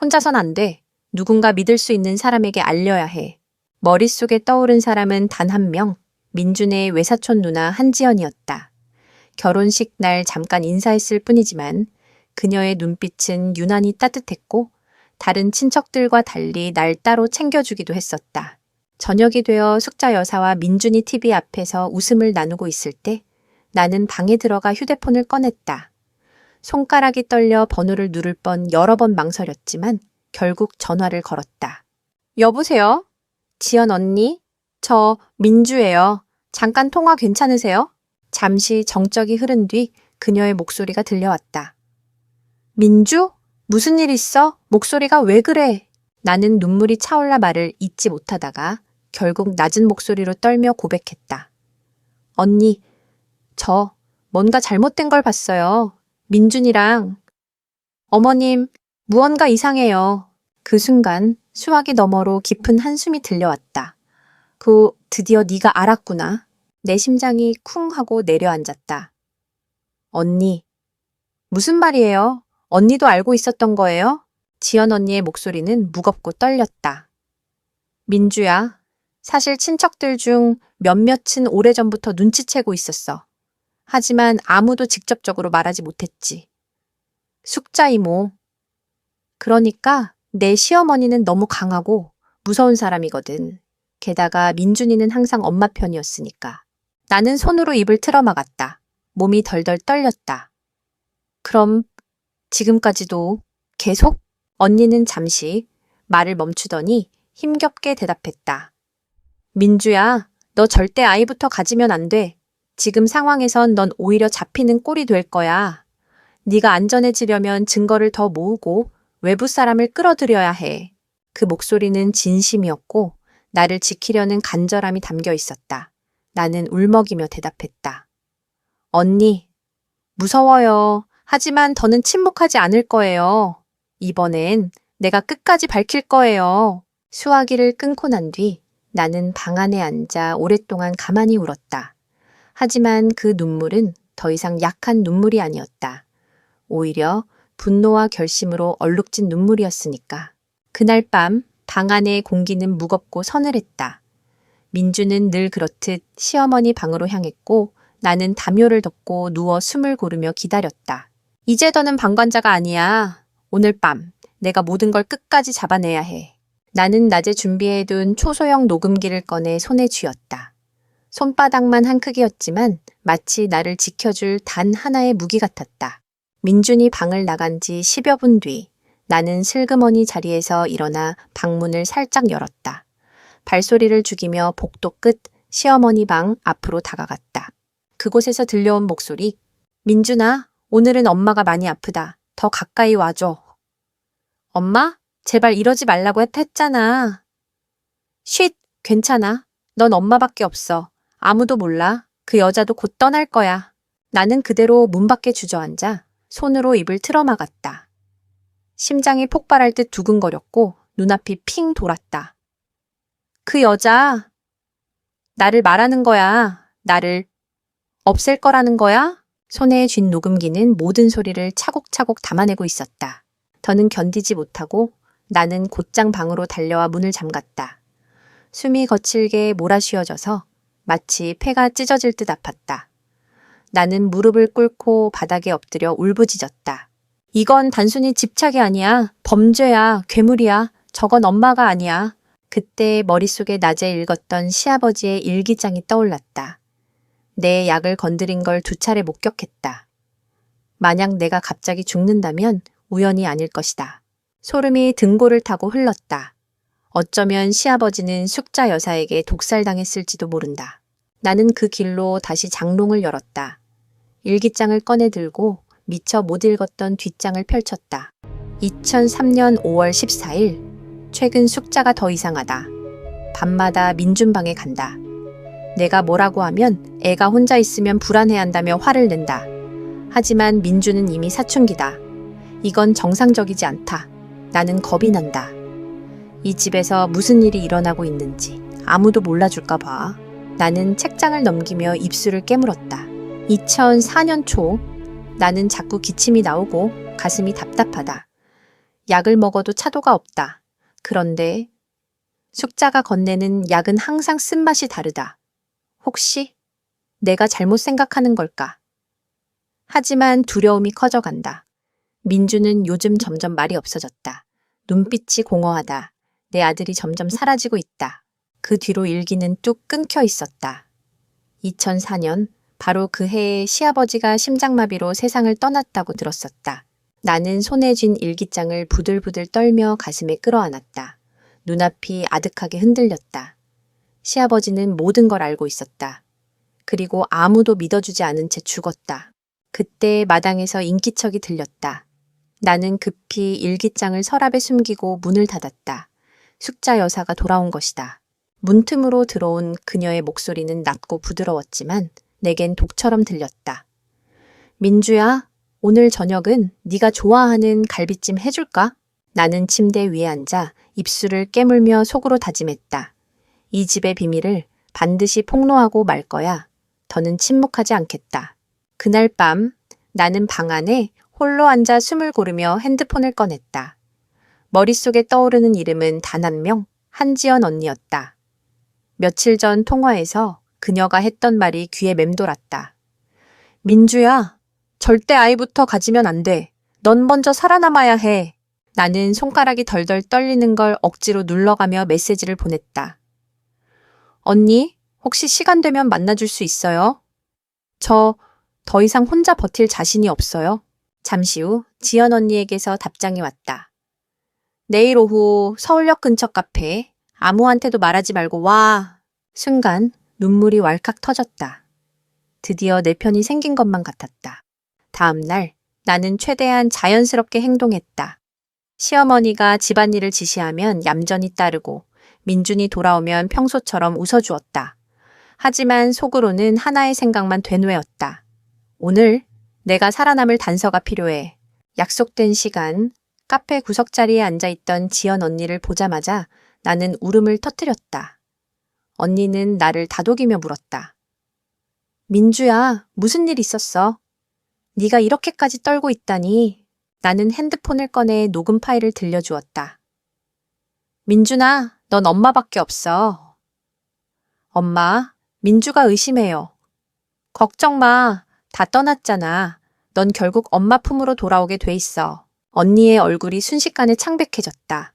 혼자선 안 돼. 누군가 믿을 수 있는 사람에게 알려야 해. 머릿속에 떠오른 사람은 단 한 명, 민준의 외사촌 누나 한지연이었다. 결혼식 날 잠깐 인사했을 뿐이지만 그녀의 눈빛은 유난히 따뜻했고 다른 친척들과 달리 날 따로 챙겨주기도 했었다. 저녁이 되어 숙자 여사와 민준이 TV 앞에서 웃음을 나누고 있을 때 나는 방에 들어가 휴대폰을 꺼냈다. 손가락이 떨려 번호를 누를 뻔 여러 번 망설였지만 결국 전화를 걸었다. 여보세요? 지연 언니? 저 민주예요. 잠깐 통화 괜찮으세요? 잠시 정적이 흐른 뒤 그녀의 목소리가 들려왔다. 민주? 무슨 일 있어? 목소리가 왜 그래? 나는 눈물이 차올라 말을 잇지 못하다가 결국 낮은 목소리로 떨며 고백했다. 언니, 저 뭔가 잘못된 걸 봤어요. 민준이랑. 어머님, 무언가 이상해요. 그 순간 수화기 너머로 깊은 한숨이 들려왔다. 드디어 네가 알았구나. 내 심장이 쿵 하고 내려앉았다. 언니, 무슨 말이에요? 언니도 알고 있었던 거예요? 지연 언니의 목소리는 무겁고 떨렸다. 민주야, 사실 친척들 중 몇몇은 오래전부터 눈치채고 있었어. 하지만 아무도 직접적으로 말하지 못했지. 숙자 이모. 그러니까 내 시어머니는 너무 강하고 무서운 사람이거든. 게다가 민준이는 항상 엄마 편이었으니까. 나는 손으로 입을 틀어막았다. 몸이 덜덜 떨렸다. 그럼 지금까지도 계속? 언니는 잠시 말을 멈추더니 힘겹게 대답했다. 민주야, 너 절대 아이부터 가지면 안 돼. 지금 상황에선 넌 오히려 잡히는 꼴이 될 거야. 네가 안전해지려면 증거를 더 모으고 외부 사람을 끌어들여야 해. 그 목소리는 진심이었고 나를 지키려는 간절함이 담겨 있었다. 나는 울먹이며 대답했다. 언니, 무서워요. 하지만 더는 침묵하지 않을 거예요. 이번엔 내가 끝까지 밝힐 거예요. 수화기를 끊고 난 뒤 나는 방 안에 앉아 오랫동안 가만히 울었다. 하지만 그 눈물은 더 이상 약한 눈물이 아니었다. 오히려 분노와 결심으로 얼룩진 눈물이었으니까. 그날 밤 방 안의 공기는 무겁고 서늘했다. 민주는 늘 그렇듯 시어머니 방으로 향했고 나는 담요를 덮고 누워 숨을 고르며 기다렸다. 이제 더는 방관자가 아니야. 오늘 밤 내가 모든 걸 끝까지 잡아내야 해. 나는 낮에 준비해둔 초소형 녹음기를 꺼내 손에 쥐었다. 손바닥만 한 크기였지만 마치 나를 지켜줄 단 하나의 무기 같았다. 민준이 방을 나간 지 10여 분 뒤 나는 슬그머니 자리에서 일어나 방문을 살짝 열었다. 발소리를 죽이며 복도 끝 시어머니 방 앞으로 다가갔다. 그곳에서 들려온 목소리. 민준아, 오늘은 엄마가 많이 아프다. 더 가까이 와줘. 엄마? 제발 이러지 말라고 했잖아. 쉿, 괜찮아. 넌 엄마밖에 없어. 아무도 몰라. 그 여자도 곧 떠날 거야. 나는 그대로 문 밖에 주저앉아 손으로 입을 틀어막았다. 심장이 폭발할 듯 두근거렸고 눈앞이 핑 돌았다. 그 여자, 나를 말하는 거야. 나를 없앨 거라는 거야? 손에 쥔 녹음기는 모든 소리를 차곡차곡 담아내고 있었다. 더는 견디지 못하고 나는 곧장 방으로 달려와 문을 잠갔다. 숨이 거칠게 몰아쉬어져서 마치 폐가 찢어질 듯 아팠다. 나는 무릎을 꿇고 바닥에 엎드려 울부짖었다. 이건 단순히 집착이 아니야. 범죄야. 괴물이야. 저건 엄마가 아니야. 그때 머릿속에 낮에 읽었던 시아버지의 일기장이 떠올랐다. 내 약을 건드린 걸 2차례 목격했다. 만약 내가 갑자기 죽는다면 우연이 아닐 것이다. 소름이 등골을 타고 흘렀다. 어쩌면 시아버지는 숙자 여사에게 독살당했을지도 모른다. 나는 그 길로 다시 장롱을 열었다. 일기장을 꺼내 들고 미처 못 읽었던 뒷장을 펼쳤다. 2003년 5월 14일, 최근 숙자가 더 이상하다. 밤마다 민준방에 간다. 내가 뭐라고 하면 애가 혼자 있으면 불안해한다며 화를 낸다. 하지만 민주는 이미 사춘기다. 이건 정상적이지 않다. 나는 겁이 난다. 이 집에서 무슨 일이 일어나고 있는지 아무도 몰라줄까 봐. 나는 책장을 넘기며 입술을 깨물었다. 2004년 초, 나는 자꾸 기침이 나오고 가슴이 답답하다. 약을 먹어도 차도가 없다. 그런데 숙자가 건네는 약은 항상 쓴맛이 다르다. 혹시 내가 잘못 생각하는 걸까? 하지만 두려움이 커져간다. 민주는 요즘 점점 말이 없어졌다. 눈빛이 공허하다. 내 아들이 점점 사라지고 있다. 그 뒤로 일기는 뚝 끊겨 있었다. 2004년, 바로 그 해에 시아버지가 심장마비로 세상을 떠났다고 들었었다. 나는 손에 쥔 일기장을 부들부들 떨며 가슴에 끌어안았다. 눈앞이 아득하게 흔들렸다. 시아버지는 모든 걸 알고 있었다. 그리고 아무도 믿어주지 않은 채 죽었다. 그때 마당에서 인기척이 들렸다. 나는 급히 일기장을 서랍에 숨기고 문을 닫았다. 숙자 여사가 돌아온 것이다. 문틈으로 들어온 그녀의 목소리는 낮고 부드러웠지만 내겐 독처럼 들렸다. 민주야, 오늘 저녁은 네가 좋아하는 갈비찜 해줄까? 나는 침대 위에 앉아 입술을 깨물며 속으로 다짐했다. 이 집의 비밀을 반드시 폭로하고 말 거야. 더는 침묵하지 않겠다. 그날 밤 나는 방 안에 홀로 앉아 숨을 고르며 핸드폰을 꺼냈다. 머릿속에 떠오르는 이름은 단 한 명, 한지연 언니였다. 며칠 전 통화에서 그녀가 했던 말이 귀에 맴돌았다. 민주야, 절대 아이부터 가지면 안 돼. 넌 먼저 살아남아야 해. 나는 손가락이 덜덜 떨리는 걸 억지로 눌러가며 메시지를 보냈다. 언니, 혹시 시간 되면 만나줄 수 있어요? 저 더 이상 혼자 버틸 자신이 없어요. 잠시 후 지연 언니에게서 답장이 왔다. 내일 오후 서울역 근처 카페, 아무한테도 말하지 말고 와. 순간 눈물이 왈칵 터졌다. 드디어 내 편이 생긴 것만 같았다. 다음 날 나는 최대한 자연스럽게 행동했다. 시어머니가 집안일을 지시하면 얌전히 따르고 민준이 돌아오면 평소처럼 웃어주었다. 하지만 속으로는 하나의 생각만 되뇌었다. 오늘 내가 살아남을 단서가 필요해. 약속된 시간, 카페 구석자리에 앉아있던 지연 언니를 보자마자 나는 울음을 터뜨렸다. 언니는 나를 다독이며 물었다. 민주야, 무슨 일 있었어? 네가 이렇게까지 떨고 있다니. 나는 핸드폰을 꺼내 녹음 파일을 들려주었다. 민준아, 넌 엄마밖에 없어. 엄마, 민주가 의심해요. 걱정 마. 다 떠났잖아. 넌 결국 엄마 품으로 돌아오게 돼 있어. 언니의 얼굴이 순식간에 창백해졌다.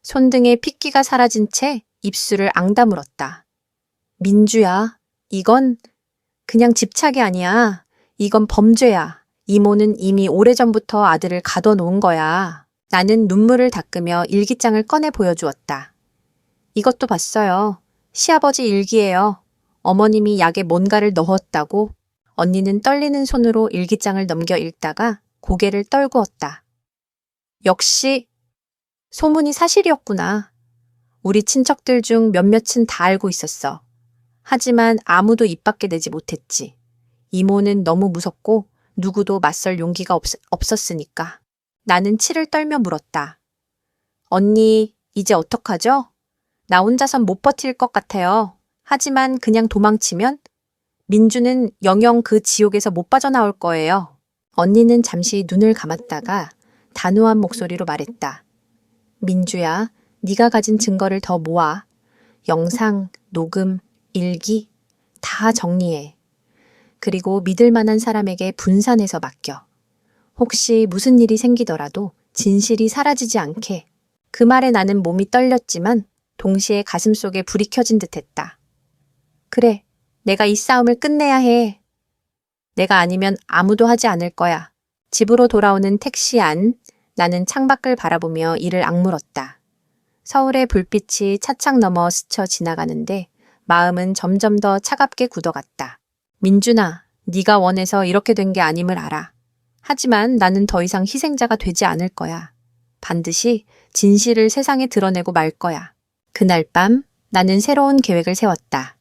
손등에 핏기가 사라진 채 입술을 앙다물었다. 민주야, 이건 그냥 집착이 아니야. 이건 범죄야. 이모는 이미 오래전부터 아들을 가둬놓은 거야. 나는 눈물을 닦으며 일기장을 꺼내 보여주었다. 이것도 봤어요. 시아버지 일기예요. 어머님이 약에 뭔가를 넣었다고. 언니는 떨리는 손으로 일기장을 넘겨 읽다가 고개를 떨구었다. 역시 소문이 사실이었구나. 우리 친척들 중 몇몇은 다 알고 있었어. 하지만 아무도 입 밖에 내지 못했지. 이모는 너무 무섭고 누구도 맞설 용기가 없었으니까. 나는 치를 떨며 물었다. 언니, 이제 어떡하죠? 나 혼자선 못 버틸 것 같아요. 하지만 그냥 도망치면? 민주는 영영 그 지옥에서 못 빠져나올 거예요. 언니는 잠시 눈을 감았다가 단호한 목소리로 말했다. 민주야, 네가 가진 증거를 더 모아. 영상, 녹음, 일기 다 정리해. 그리고 믿을 만한 사람에게 분산해서 맡겨. 혹시 무슨 일이 생기더라도 진실이 사라지지 않게. 그 말에 나는 몸이 떨렸지만 동시에 가슴속에 불이 켜진 듯했다. 그래, 내가 이 싸움을 끝내야 해. 내가 아니면 아무도 하지 않을 거야. 집으로 돌아오는 택시 안, 나는 창밖을 바라보며 이를 악물었다. 서울의 불빛이 차창 너머 스쳐 지나가는데 마음은 점점 더 차갑게 굳어갔다. 민준아, 네가 원해서 이렇게 된 게 아님을 알아. 하지만 나는 더 이상 희생자가 되지 않을 거야. 반드시 진실을 세상에 드러내고 말 거야. 그날 밤 나는 새로운 계획을 세웠다.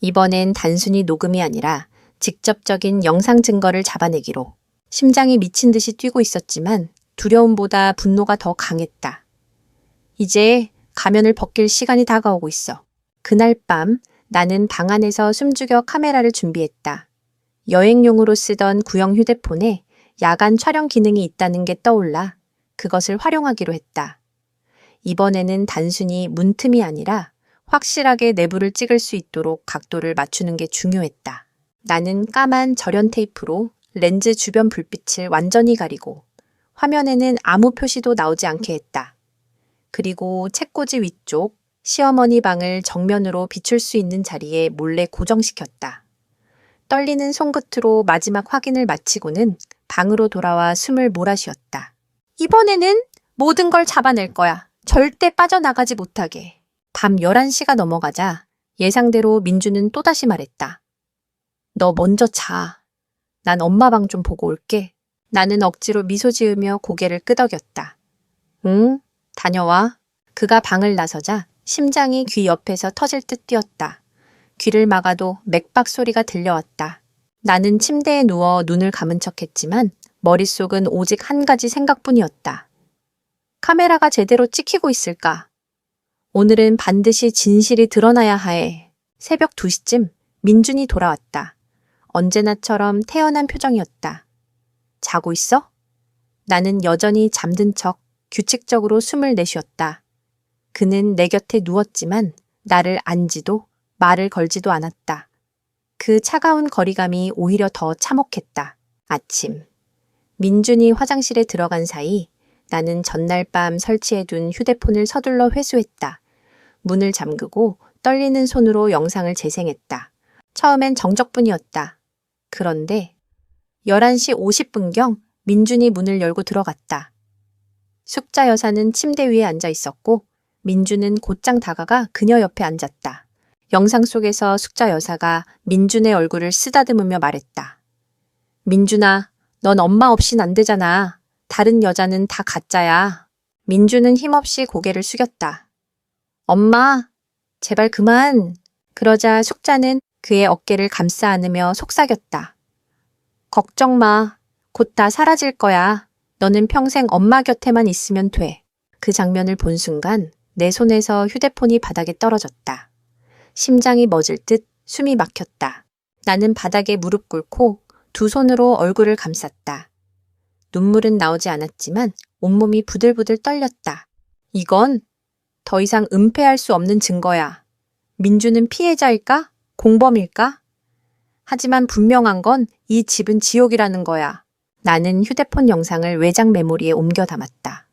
이번엔 단순히 녹음이 아니라 직접적인 영상 증거를 잡아내기로. 심장이 미친 듯이 뛰고 있었지만 두려움보다 분노가 더 강했다. 이제 가면을 벗길 시간이 다가오고 있어. 그날 밤 나는 방 안에서 숨죽여 카메라를 준비했다. 여행용으로 쓰던 구형 휴대폰에 야간 촬영 기능이 있다는 게 떠올라 그것을 활용하기로 했다. 이번에는 단순히 문틈이 아니라 확실하게 내부를 찍을 수 있도록 각도를 맞추는 게 중요했다. 나는 까만 절연 테이프로 렌즈 주변 불빛을 완전히 가리고 화면에는 아무 표시도 나오지 않게 했다. 그리고 책꽂이 위쪽 시어머니 방을 정면으로 비출 수 있는 자리에 몰래 고정시켰다. 떨리는 손끝으로 마지막 확인을 마치고는 방으로 돌아와 숨을 몰아쉬었다. 이번에는 모든 걸 잡아낼 거야. 절대 빠져나가지 못하게. 밤 11시가 넘어가자 예상대로 민주는 또다시 말했다. 너 먼저 자. 난 엄마 방 좀 보고 올게. 나는 억지로 미소 지으며 고개를 끄덕였다. 응, 다녀와. 그가 방을 나서자 심장이 귀 옆에서 터질 듯 뛰었다. 귀를 막아도 맥박 소리가 들려왔다. 나는 침대에 누워 눈을 감은 척했지만 머릿속은 오직 한 가지 생각뿐이었다. 카메라가 제대로 찍히고 있을까? 오늘은 반드시 진실이 드러나야 해. 새벽 2시쯤 민준이 돌아왔다. 언제나처럼 태연한 표정이었다. 자고 있어? 나는 여전히 잠든 척 규칙적으로 숨을 내쉬었다. 그는 내 곁에 누웠지만 나를 안지도 말을 걸지도 않았다. 그 차가운 거리감이 오히려 더 참혹했다. 아침. 민준이 화장실에 들어간 사이 나는 전날 밤 설치해둔 휴대폰을 서둘러 회수했다. 문을 잠그고 떨리는 손으로 영상을 재생했다. 처음엔 정적뿐이었다. 그런데 11시 50분경 민준이 문을 열고 들어갔다. 숙자 여사는 침대 위에 앉아 있었고 민준은 곧장 다가가 그녀 옆에 앉았다. 영상 속에서 숙자 여사가 민준의 얼굴을 쓰다듬으며 말했다. 민준아, 넌 엄마 없인 안 되잖아. 다른 여자는 다 가짜야. 민준은 힘없이 고개를 숙였다. 엄마, 제발 그만. 그러자 숙자는 그의 어깨를 감싸 안으며 속삭였다. 걱정 마. 곧 다 사라질 거야. 너는 평생 엄마 곁에만 있으면 돼. 그 장면을 본 순간 내 손에서 휴대폰이 바닥에 떨어졌다. 심장이 멎을 듯 숨이 막혔다. 나는 바닥에 무릎 꿇고 두 손으로 얼굴을 감쌌다. 눈물은 나오지 않았지만 온몸이 부들부들 떨렸다. 이건 더 이상 은폐할 수 없는 증거야. 민주는 피해자일까? 공범일까? 하지만 분명한 건 이 집은 지옥이라는 거야. 나는 휴대폰 영상을 외장 메모리에 옮겨 담았다.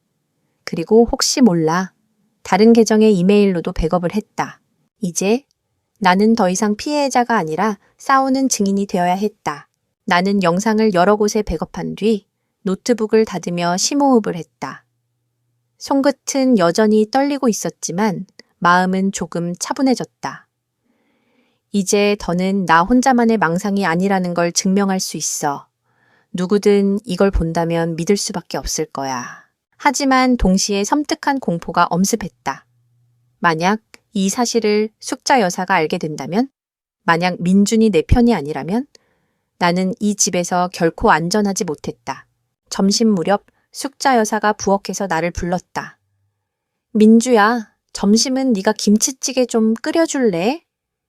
그리고 혹시 몰라 다른 계정의 이메일로도 백업을 했다. 이제 나는 더 이상 피해자가 아니라 싸우는 증인이 되어야 했다. 나는 영상을 여러 곳에 백업한 뒤 노트북을 닫으며 심호흡을 했다. 손끝은 여전히 떨리고 있었지만 마음은 조금 차분해졌다. 이제 더는 나 혼자만의 망상이 아니라는 걸 증명할 수 있어. 누구든 이걸 본다면 믿을 수밖에 없을 거야. 하지만 동시에 섬뜩한 공포가 엄습했다. 만약 이 사실을 숙자 여사가 알게 된다면? 만약 민준이 내 편이 아니라면? 나는 이 집에서 결코 안전하지 못했다. 점심 무렵 숙자 여사가 부엌에서 나를 불렀다. 민주야, 점심은 네가 김치찌개 좀 끓여줄래?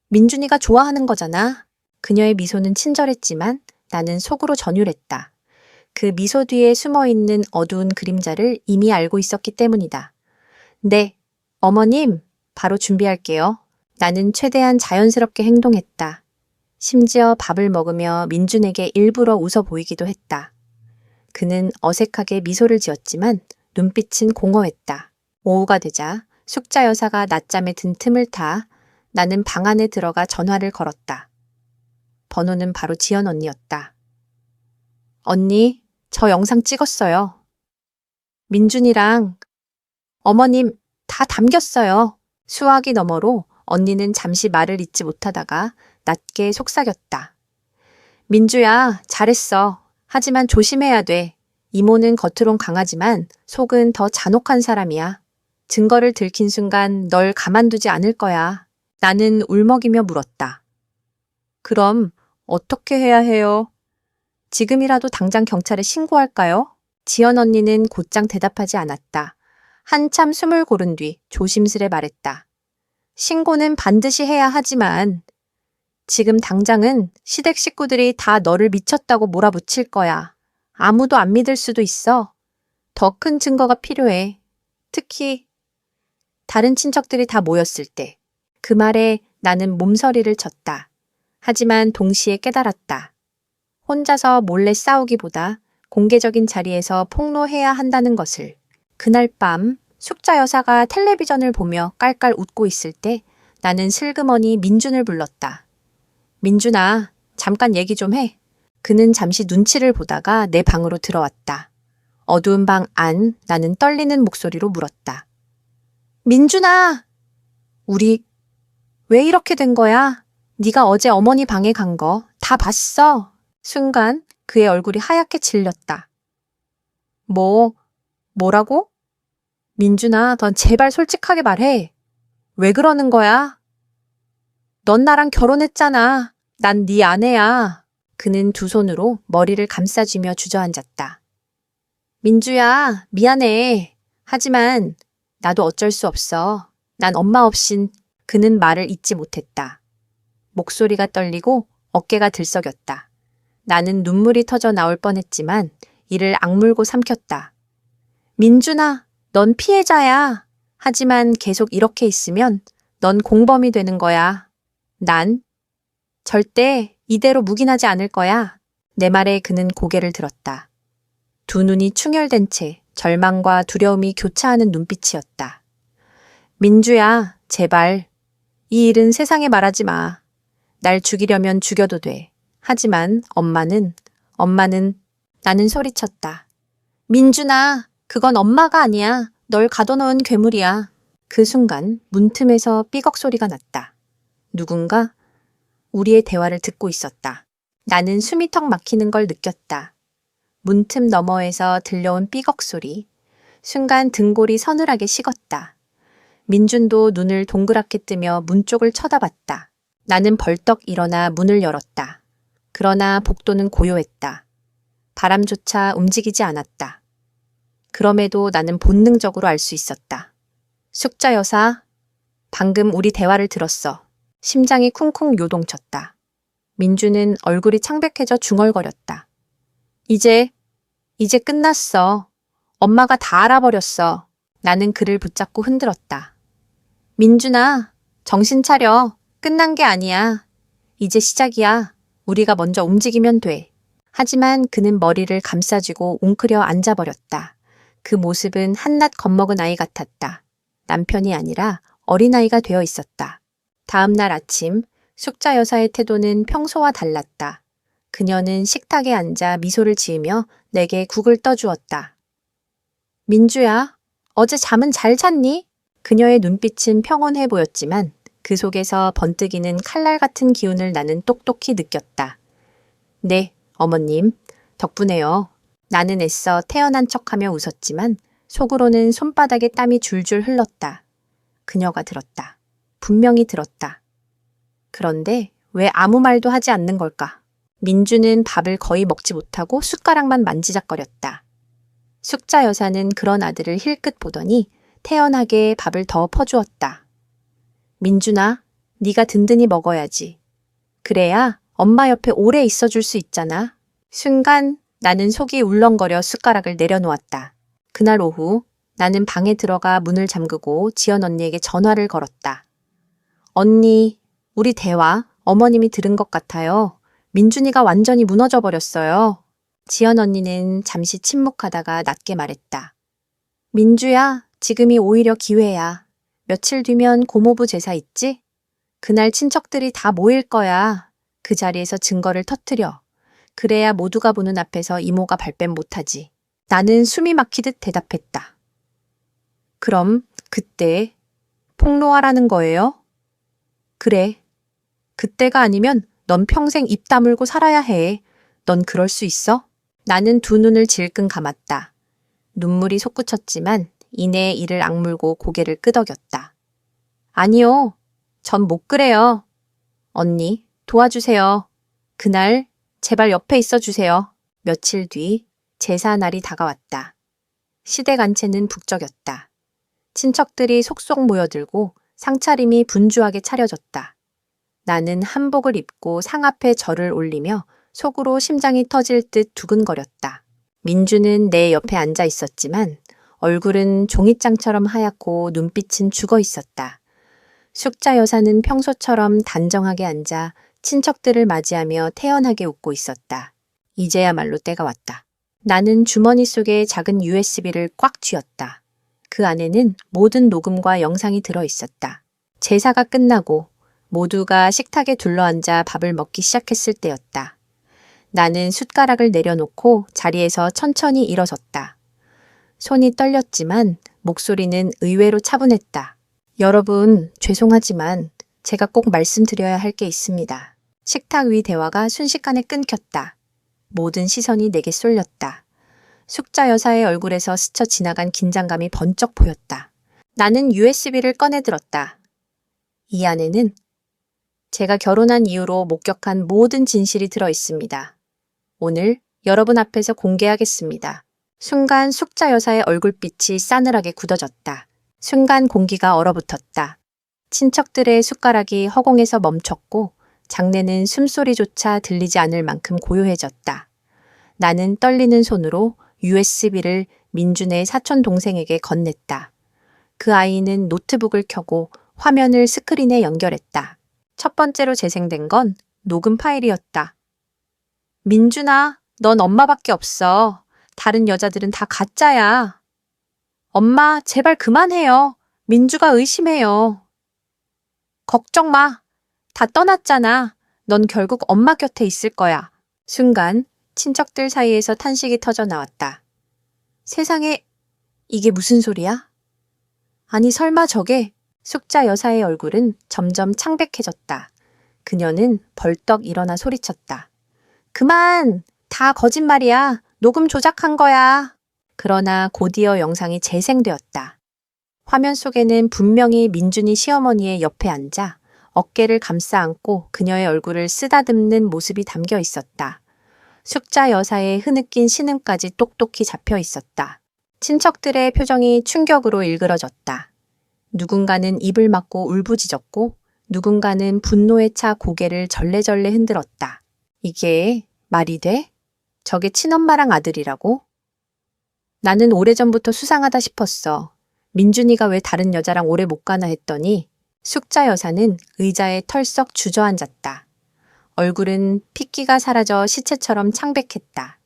민준이가 좋아하는 거잖아. 그녀의 미소는 친절했지만 나는 속으로 전율했다. 그 미소 뒤에 숨어있는 어두운 그림자를 이미 알고 있었기 때문이다. 네, 어머님, 바로 준비할게요. 나는 최대한 자연스럽게 행동했다. 심지어 밥을 먹으며 민준에게 일부러 웃어 보이기도 했다. 그는 어색하게 미소를 지었지만 눈빛은 공허했다. 오후가 되자 숙자 여사가 낮잠에 든 틈을 타 나는 방 안에 들어가 전화를 걸었다. 번호는 바로 지연 언니였다. 언니, 저 영상 찍었어요. 민준이랑 어머님 다 담겼어요. 수화기 너머로 언니는 잠시 말을 잇지 못하다가 낮게 속삭였다. 민주야, 잘했어. 하지만 조심해야 돼. 이모는 겉으론 강하지만 속은 더 잔혹한 사람이야. 증거를 들킨 순간 널 가만두지 않을 거야. 나는 울먹이며 물었다. 그럼 어떻게 해야 해요? 지금이라도 당장 경찰에 신고할까요? 지연 언니는 곧장 대답하지 않았다. 한참 숨을 고른 뒤 조심스레 말했다. 신고는 반드시 해야 하지만 지금 당장은 시댁 식구들이 다 너를 미쳤다고 몰아붙일 거야. 아무도 안 믿을 수도 있어. 더 큰 증거가 필요해. 특히 다른 친척들이 다 모였을 때. 그 말에 나는 몸서리를 쳤다. 하지만 동시에 깨달았다. 혼자서 몰래 싸우기보다 공개적인 자리에서 폭로해야 한다는 것을. 그날 밤 숙자 여사가 텔레비전을 보며 깔깔 웃고 있을 때 나는 슬그머니 민준을 불렀다. 민준아, 잠깐 얘기 좀 해. 그는 잠시 눈치를 보다가 내 방으로 들어왔다. 어두운 방 안 나는 떨리는 목소리로 물었다. 민준아! 우리 왜 이렇게 된 거야? 네가 어제 어머니 방에 간 거 다 봤어. 순간 그의 얼굴이 하얗게 질렸다. 뭐라고? 민준아, 넌 제발 솔직하게 말해. 왜 그러는 거야? 넌 나랑 결혼했잖아. 난 네 아내야. 그는 두 손으로 머리를 감싸쥐며 주저앉았다. 민주야, 미안해. 하지만 나도 어쩔 수 없어. 난 엄마 없인. 그는 말을 잇지 못했다. 목소리가 떨리고 어깨가 들썩였다. 나는 눈물이 터져 나올 뻔했지만 이를 악물고 삼켰다. 민준아, 넌 피해자야. 하지만 계속 이렇게 있으면 넌 공범이 되는 거야. 난 절대 이대로 묵인하지 않을 거야. 내 말에 그는 고개를 들었다. 두 눈이 충혈된 채 절망과 두려움이 교차하는 눈빛이었다. 민주야, 제발. 이 일은 세상에 말하지 마. 날 죽이려면 죽여도 돼. 하지만 엄마는 나는 소리쳤다. 민준아, 그건 엄마가 아니야. 널 가둬놓은 괴물이야. 그 순간 문틈에서 삐걱 소리가 났다. 누군가 우리의 대화를 듣고 있었다. 나는 숨이 턱 막히는 걸 느꼈다. 문틈 너머에서 들려온 삐걱 소리. 순간 등골이 서늘하게 식었다. 민준도 눈을 동그랗게 뜨며 문 쪽을 쳐다봤다. 나는 벌떡 일어나 문을 열었다. 그러나 복도는 고요했다. 바람조차 움직이지 않았다. 그럼에도 나는 본능적으로 알 수 있었다. 숙자 여사, 방금 우리 대화를 들었어. 심장이 쿵쿵 요동쳤다. 민주는 얼굴이 창백해져 중얼거렸다. 이제 끝났어. 엄마가 다 알아버렸어. 나는 그를 붙잡고 흔들었다. 민준아, 정신 차려. 끝난 게 아니야. 이제 시작이야. 우리가 먼저 움직이면 돼. 하지만 그는 머리를 감싸쥐고 웅크려 앉아버렸다. 그 모습은 한낱 겁먹은 아이 같았다. 남편이 아니라 어린아이가 되어 있었다. 다음 날 아침, 숙자 여사의 태도는 평소와 달랐다. 그녀는 식탁에 앉아 미소를 지으며 내게 국을 떠주었다. 민주야, 어제 잠은 잘 잤니? 그녀의 눈빛은 평온해 보였지만 그 속에서 번뜩이는 칼날 같은 기운을 나는 똑똑히 느꼈다. 네, 어머님. 덕분에요. 나는 애써 태연한 척하며 웃었지만 속으로는 손바닥에 땀이 줄줄 흘렀다. 그녀가 들었다. 분명히 들었다. 그런데 왜 아무 말도 하지 않는 걸까? 민주는 밥을 거의 먹지 못하고 숟가락만 만지작거렸다. 숙자 여사는 그런 아들을 힐끗 보더니 태연하게 밥을 더 퍼주었다. 민준아, 네가 든든히 먹어야지. 그래야 엄마 옆에 오래 있어줄 수 있잖아. 순간 나는 속이 울렁거려 숟가락을 내려놓았다. 그날 오후 나는 방에 들어가 문을 잠그고 지연 언니에게 전화를 걸었다. 언니, 우리 대화 어머님이 들은 것 같아요. 민준이가 완전히 무너져 버렸어요. 지연 언니는 잠시 침묵하다가 낮게 말했다. 민주야, 지금이 오히려 기회야. 며칠 뒤면 고모부 제사 있지? 그날 친척들이 다 모일 거야. 그 자리에서 증거를 터뜨려. 그래야 모두가 보는 앞에서 이모가 발뺌 못하지. 나는 숨이 막히듯 대답했다. 그럼 그때 폭로하라는 거예요? 그래. 그때가 아니면 넌 평생 입 다물고 살아야 해. 넌 그럴 수 있어? 나는 두 눈을 질끈 감았다. 눈물이 솟구쳤지만 이내 이를 악물고 고개를 끄덕였다. 아니요. 전 못 그래요. 언니, 도와주세요. 그날 제발 옆에 있어 주세요. 며칠 뒤 제사 날이 다가왔다. 시댁 안채는 북적였다. 친척들이 속속 모여들고 상차림이 분주하게 차려졌다. 나는 한복을 입고 상 앞에 절을 올리며 속으로 심장이 터질 듯 두근거렸다. 민주는 내 옆에 앉아 있었지만 얼굴은 종이장처럼 하얗고 눈빛은 죽어 있었다. 숙자 여사는 평소처럼 단정하게 앉아 친척들을 맞이하며 태연하게 웃고 있었다. 이제야말로 때가 왔다. 나는 주머니 속에 작은 USB를 꽉 쥐었다. 그 안에는 모든 녹음과 영상이 들어 있었다. 제사가 끝나고 모두가 식탁에 둘러앉아 밥을 먹기 시작했을 때였다. 나는 숟가락을 내려놓고 자리에서 천천히 일어섰다. 손이 떨렸지만 목소리는 의외로 차분했다. 여러분, 죄송하지만 제가 꼭 말씀드려야 할 게 있습니다. 식탁 위 대화가 순식간에 끊겼다. 모든 시선이 내게 쏠렸다. 숙자 여사의 얼굴에서 스쳐 지나간 긴장감이 번쩍 보였다. 나는 USB를 꺼내들었다. 이 안에는 제가 결혼한 이후로 목격한 모든 진실이 들어 있습니다. 오늘 여러분 앞에서 공개하겠습니다. 순간 숙자 여사의 얼굴빛이 싸늘하게 굳어졌다. 순간 공기가 얼어붙었다. 친척들의 숟가락이 허공에서 멈췄고 장내는 숨소리조차 들리지 않을 만큼 고요해졌다. 나는 떨리는 손으로 USB를 민준의 사촌 동생에게 건넸다. 그 아이는 노트북을 켜고 화면을 스크린에 연결했다. 첫 번째로 재생된 건 녹음 파일이었다. 민준아, 넌 엄마밖에 없어. 다른 여자들은 다 가짜야. 엄마, 제발 그만해요. 민주가 의심해요. 걱정 마. 다 떠났잖아. 넌 결국 엄마 곁에 있을 거야. 순간 친척들 사이에서 탄식이 터져 나왔다. 세상에, 이게 무슨 소리야? 아니 설마 저게. 숙자 여사의 얼굴은 점점 창백해졌다. 그녀는 벌떡 일어나 소리쳤다. 그만! 다 거짓말이야. 녹음 조작한 거야. 그러나 곧이어 영상이 재생되었다. 화면 속에는 분명히 민준이 시어머니의 옆에 앉아 어깨를 감싸 안고 그녀의 얼굴을 쓰다듬는 모습이 담겨 있었다. 숙자 여사의 흐느낀 신음까지 똑똑히 잡혀 있었다. 친척들의 표정이 충격으로 일그러졌다. 누군가는 입을 막고 울부짖었고 누군가는 분노에 차 고개를 절레절레 흔들었다. 이게 말이 돼? 저게 친엄마랑 아들이라고? 나는 오래전부터 수상하다 싶었어. 민준이가 왜 다른 여자랑 오래 못 가나 했더니 숙자 여사는 의자에 털썩 주저앉았다. 얼굴은 핏기가 사라져 시체처럼 창백했다.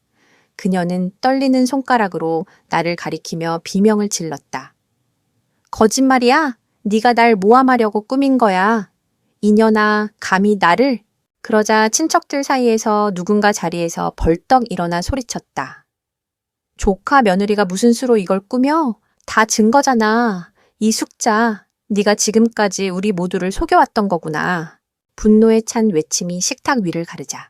그녀는 떨리는 손가락으로 나를 가리키며 비명을 질렀다. 거짓말이야? 네가 날 모함하려고 꾸민 거야. 이년아, 감히 나를? 그러자 친척들 사이에서 누군가 자리에서 벌떡 일어나 소리쳤다. 조카 며느리가 무슨 수로 이걸 꾸며? 다 증거잖아. 이 숙자, 네가 지금까지 우리 모두를 속여왔던 거구나. 분노에 찬 외침이 식탁 위를 가르자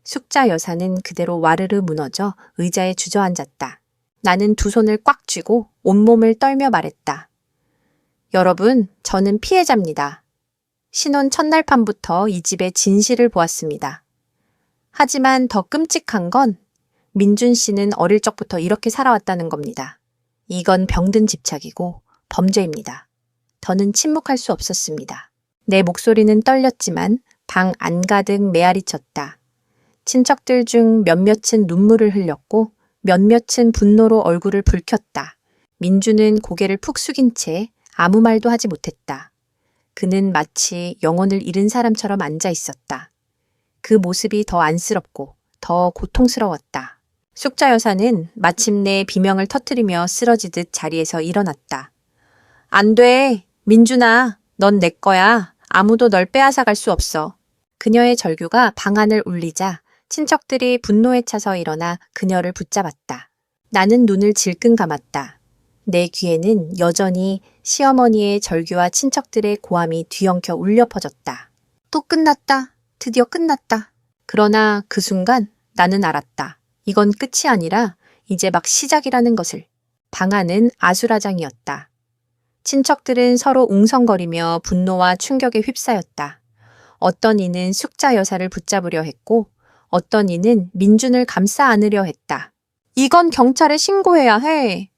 숙자 여사는 그대로 와르르 무너져 의자에 주저앉았다. 나는 두 손을 꽉 쥐고 온몸을 떨며 말했다. 여러분, 저는 피해자입니다. 신혼 첫날 밤부터 이 집의 진실을 보았습니다. 하지만 더 끔찍한 건 민준 씨는 어릴 적부터 이렇게 살아왔다는 겁니다. 이건 병든 집착이고 범죄입니다. 더는 침묵할 수 없었습니다. 내 목소리는 떨렸지만 방 안가득 메아리 쳤다. 친척들 중 몇몇은 눈물을 흘렸고 몇몇은 분노로 얼굴을 붉혔다. 민주는 고개를 푹 숙인 채 아무 말도 하지 못했다. 그는 마치 영혼을 잃은 사람처럼 앉아 있었다. 그 모습이 더 안쓰럽고 더 고통스러웠다. 숙자 여사는 마침내 비명을 터뜨리며 쓰러지듯 자리에서 일어났다. 안 돼! 민준아! 넌 내 거야. 아무도 널 빼앗아갈 수 없어. 그녀의 절규가 방 안을 울리자 친척들이 분노에 차서 일어나 그녀를 붙잡았다. 나는 눈을 질끈 감았다. 내 귀에는 여전히 시어머니의 절규와 친척들의 고함이 뒤엉켜 울려 퍼졌다. 또 끝났다. 드디어 끝났다. 그러나 그 순간 나는 알았다. 이건 끝이 아니라 이제 막 시작이라는 것을. 방 안은 아수라장이었다. 친척들은 서로 웅성거리며 분노와 충격에 휩싸였다. 어떤 이는 숙자 여사를 붙잡으려 했고 어떤 이는 민준을 감싸 안으려 했다. 이건 경찰에 신고해야 해.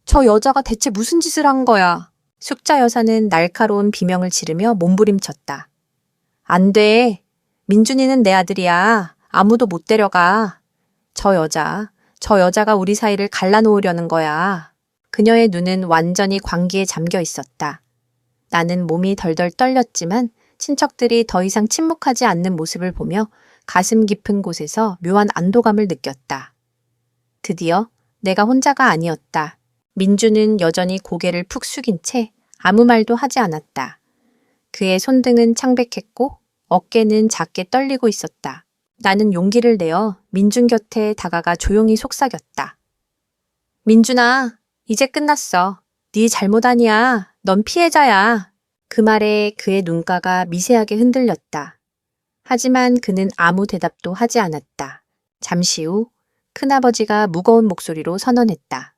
저 여자가 대체 무슨 짓을 한 거야. 숙자 여사는 날카로운 비명을 지르며 몸부림쳤다. 안 돼. 민준이는 내 아들이야. 아무도 못 데려가. 저 여자가 우리 사이를 갈라놓으려는 거야. 그녀의 눈은 완전히 광기에 잠겨 있었다. 나는 몸이 덜덜 떨렸지만 친척들이 더 이상 침묵하지 않는 모습을 보며 가슴 깊은 곳에서 묘한 안도감을 느꼈다. 드디어 내가 혼자가 아니었다. 민주는 여전히 고개를 푹 숙인 채 아무 말도 하지 않았다. 그의 손등은 창백했고 어깨는 작게 떨리고 있었다. 나는 용기를 내어 민준 곁에 다가가 조용히 속삭였다. 민준아, 이제 끝났어. 네 잘못 아니야. 넌 피해자야. 그 말에 그의 눈가가 미세하게 흔들렸다. 하지만 그는 아무 대답도 하지 않았다. 잠시 후 큰아버지가 무거운 목소리로 선언했다.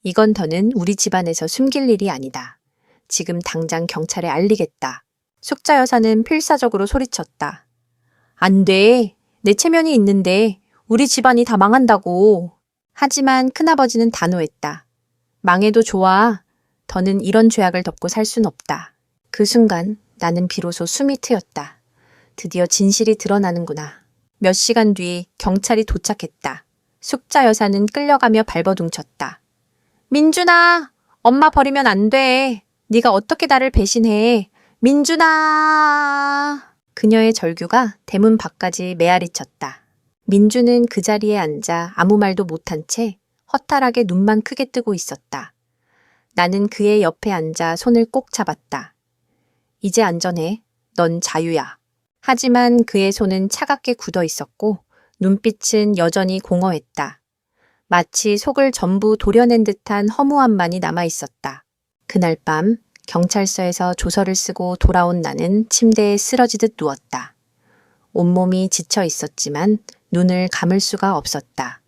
이건 더는 우리 집안에서 숨길 일이 아니다. 지금 당장 경찰에 알리겠다. 숙자 여사는 필사적으로 소리쳤다. 안 돼. 내 체면이 있는데 우리 집안이 다 망한다고. 하지만 큰아버지는 단호했다. 망해도 좋아. 더는 이런 죄악을 덮고 살 순 없다. 그 순간 나는 비로소 숨이 트였다. 드디어 진실이 드러나는구나. 몇 시간 뒤 경찰이 도착했다. 숙자 여사는 끌려가며 발버둥쳤다. 민준아! 엄마 버리면 안 돼. 네가 어떻게 나를 배신해. 민준아! 그녀의 절규가 대문 밖까지 메아리 쳤다. 민준은 그 자리에 앉아 아무 말도 못한 채 허탈하게 눈만 크게 뜨고 있었다. 나는 그의 옆에 앉아 손을 꼭 잡았다. 이제 안전해. 넌 자유야. 하지만 그의 손은 차갑게 굳어 있었고 눈빛은 여전히 공허했다. 마치 속을 전부 도려낸 듯한 허무함만이 남아 있었다. 그날 밤 경찰서에서 조서를 쓰고 돌아온 나는 침대에 쓰러지듯 누웠다. 온몸이 지쳐 있었지만 눈을 감을 수가 없었다.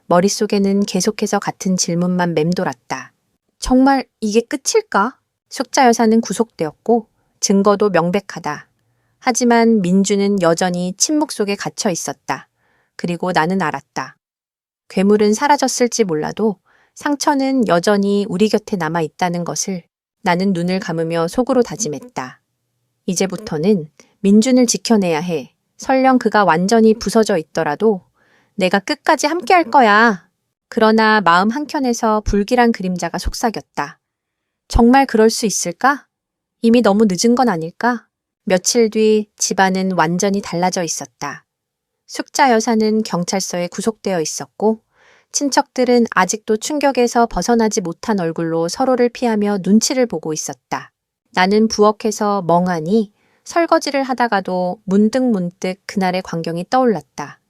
머릿속에는 계속해서 같은 질문만 맴돌았다. 정말 이게 끝일까? 숙자 여사는 구속되었고 증거도 명백하다. 하지만 민주는 여전히 침묵 속에 갇혀 있었다. 그리고 나는 알았다. 괴물은 사라졌을지 몰라도 상처는 여전히 우리 곁에 남아 있다는 것을. 나는 눈을 감으며 속으로 다짐했다. 이제부터는 민준을 지켜내야 해. 설령 그가 완전히 부서져 있더라도 내가 끝까지 함께할 거야. 그러나 마음 한켠에서 불길한 그림자가 속삭였다. 정말 그럴 수 있을까? 이미 너무 늦은 건 아닐까? 며칠 뒤 집안은 완전히 달라져 있었다. 숙자 여사는 경찰서에 구속되어 있었고 친척들은 아직도 충격에서 벗어나지 못한 얼굴로 서로를 피하며 눈치를 보고 있었다. 나는 부엌에서 멍하니 설거지를 하다가도 문득문득 그날의 광경이 떠올랐다.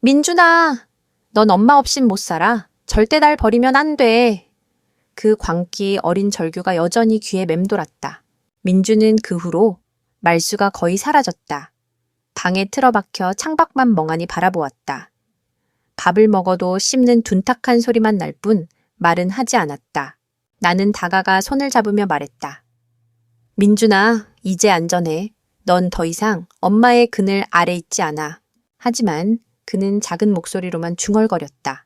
민준아, 넌 엄마 없인 못 살아. 절대 날 버리면 안 돼. 그 광기 어린 절규가 여전히 귀에 맴돌았다. 민준은 그 후로 말수가 거의 사라졌다. 방에 틀어박혀 창밖만 멍하니 바라보았다. 밥을 먹어도 씹는 둔탁한 소리만 날 뿐 말은 하지 않았다. 나는 다가가 손을 잡으며 말했다. 민준아, 이제 안전해. 넌 더 이상 엄마의 그늘 아래 있지 않아. 하지만 그는 작은 목소리로만 중얼거렸다.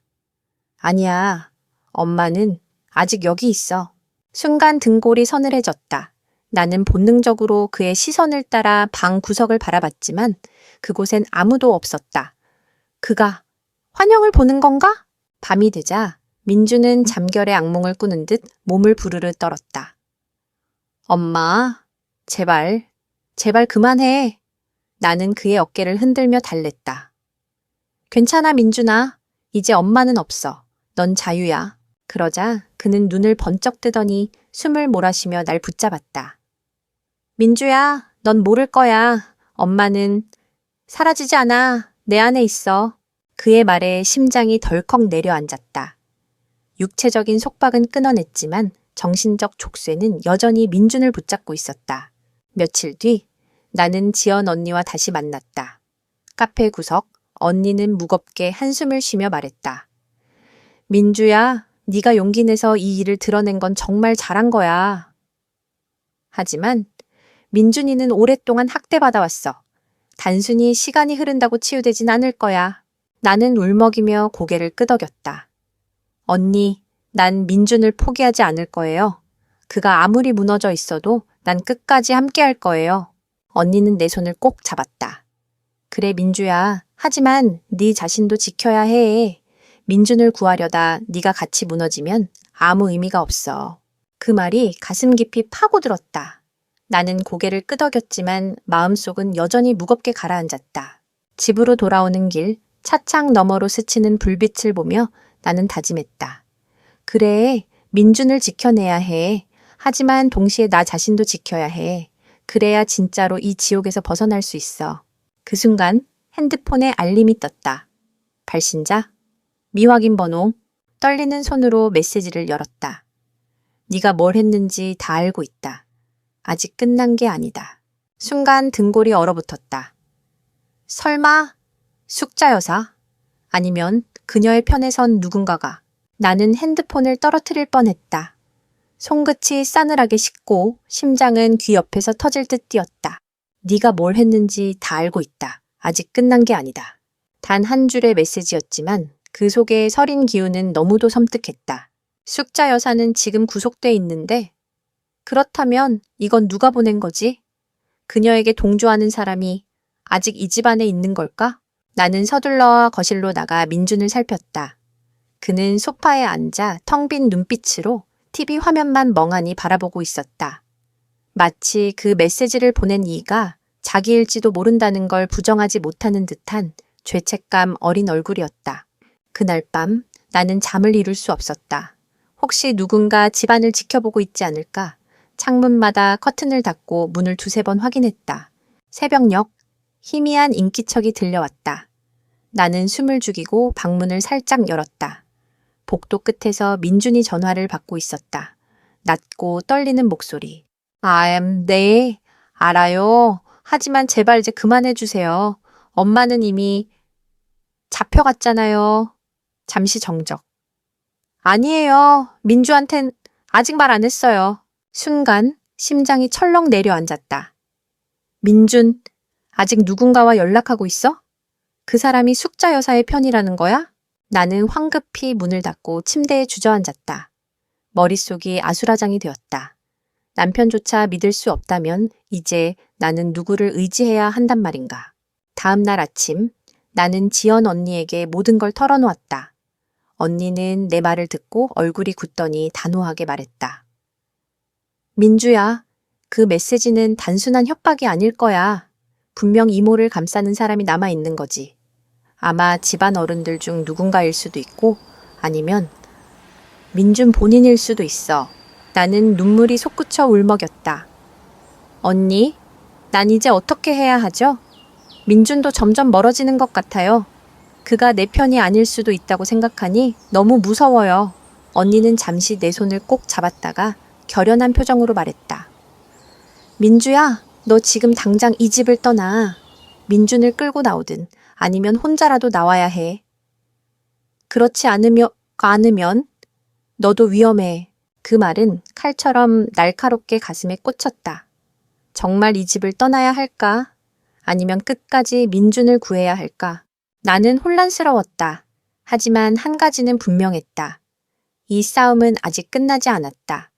아니야, 엄마는 아직 여기 있어. 순간 등골이 서늘해졌다. 나는 본능적으로 그의 시선을 따라 방 구석을 바라봤지만 그곳엔 아무도 없었다. 그가 환영을 보는 건가? 밤이 되자 민주는 잠결에 악몽을 꾸는 듯 몸을 부르르 떨었다. 엄마, 제발, 제발 그만해. 나는 그의 어깨를 흔들며 달랬다. 괜찮아, 민준아. 이제 엄마는 없어. 넌 자유야. 그러자 그는 눈을 번쩍 뜨더니 숨을 몰아쉬며 날 붙잡았다. 민주야, 넌 모를 거야. 엄마는 사라지지 않아. 내 안에 있어. 그의 말에 심장이 덜컥 내려앉았다. 육체적인 속박은 끊어냈지만 정신적 족쇄는 여전히 민준을 붙잡고 있었다. 며칠 뒤 나는 지연 언니와 다시 만났다. 카페 구석, 언니는 무겁게 한숨을 쉬며 말했다. 민주야, 네가 용기 내서 이 일을 드러낸 건 정말 잘한 거야. 하지만 민준이는 오랫동안 학대받아왔어. 단순히 시간이 흐른다고 치유되진 않을 거야. 나는 울먹이며 고개를 끄덕였다. 언니, 난 민준을 포기하지 않을 거예요. 그가 아무리 무너져 있어도 난 끝까지 함께 할 거예요. 언니는 내 손을 꼭 잡았다. 그래, 민주야. 하지만 네 자신도 지켜야 해. 민준을 구하려다 네가 같이 무너지면 아무 의미가 없어. 그 말이 가슴 깊이 파고들었다. 나는 고개를 끄덕였지만 마음속은 여전히 무겁게 가라앉았다. 집으로 돌아오는 길, 차창 너머로 스치는 불빛을 보며 나는 다짐했다. 그래, 민준을 지켜내야 해. 하지만 동시에 나 자신도 지켜야 해. 그래야 진짜로 이 지옥에서 벗어날 수 있어. 그 순간 핸드폰에 알림이 떴다. 발신자, 미확인 번호. 떨리는 손으로 메시지를 열었다. 네가 뭘 했는지 다 알고 있다. 아직 끝난 게 아니다. 순간 등골이 얼어붙었다. 설마 숙자 여사? 아니면 그녀의 편에 선 누군가가. 나는 핸드폰을 떨어뜨릴 뻔했다. 손끝이 싸늘하게 식고 심장은 귀 옆에서 터질 듯 뛰었다. 네가 뭘 했는지 다 알고 있다. 아직 끝난 게 아니다. 단 한 줄의 메시지였지만 그 속의 서린 기운은 너무도 섬뜩했다. 숙자 여사는 지금 구속돼 있는데 그렇다면 이건 누가 보낸 거지? 그녀에게 동조하는 사람이 아직 이 집 안에 있는 걸까? 나는 서둘러 거실로 나가 민준을 살폈다. 그는 소파에 앉아 텅 빈 눈빛으로 TV 화면만 멍하니 바라보고 있었다. 마치 그 메시지를 보낸 이가 자기일지도 모른다는 걸 부정하지 못하는 듯한 죄책감 어린 얼굴이었다. 그날 밤 나는 잠을 이룰 수 없었다. 혹시 누군가 집안을 지켜보고 있지 않을까? 창문마다 커튼을 닫고 문을 두세 번 확인했다. 새벽녘 희미한 인기척이 들려왔다. 나는 숨을 죽이고 방문을 살짝 열었다. 복도 끝에서 민준이 전화를 받고 있었다. 낮고 떨리는 목소리. 네, 알아요. 하지만 제발 이제 그만해주세요. 엄마는 이미 잡혀갔잖아요. 잠시 정적. 아니에요. 민주한텐 아직 말 안 했어요. 순간 심장이 철렁 내려앉았다. 민준, 아직 누군가와 연락하고 있어? 그 사람이 숙자 여사의 편이라는 거야? 나는 황급히 문을 닫고 침대에 주저앉았다. 머릿속이 아수라장이 되었다. 남편조차 믿을 수 없다면 이제 나는 누구를 의지해야 한단 말인가. 다음 날 아침 나는 지연 언니에게 모든 걸 털어놓았다. 언니는 내 말을 듣고 얼굴이 굳더니 단호하게 말했다. 민주야, 그 메시지는 단순한 협박이 아닐 거야. 분명 이모를 감싸는 사람이 남아있는 거지. 아마 집안 어른들 중 누군가일 수도 있고 아니면 민준 본인일 수도 있어. 나는 눈물이 솟구쳐 울먹였다. 언니, 난 이제 어떻게 해야 하죠? 민준도 점점 멀어지는 것 같아요. 그가 내 편이 아닐 수도 있다고 생각하니 너무 무서워요. 언니는 잠시 내 손을 꼭 잡았다가 결연한 표정으로 말했다. 민주야, 너 지금 당장 이 집을 떠나. 민준을 끌고 나오든 아니면 혼자라도 나와야 해. 그렇지 않으면 너도 위험해. 그 말은 칼처럼 날카롭게 가슴에 꽂혔다. 정말 이 집을 떠나야 할까? 아니면 끝까지 민준을 구해야 할까? 나는 혼란스러웠다. 하지만 한 가지는 분명했다. 이 싸움은 아직 끝나지 않았다.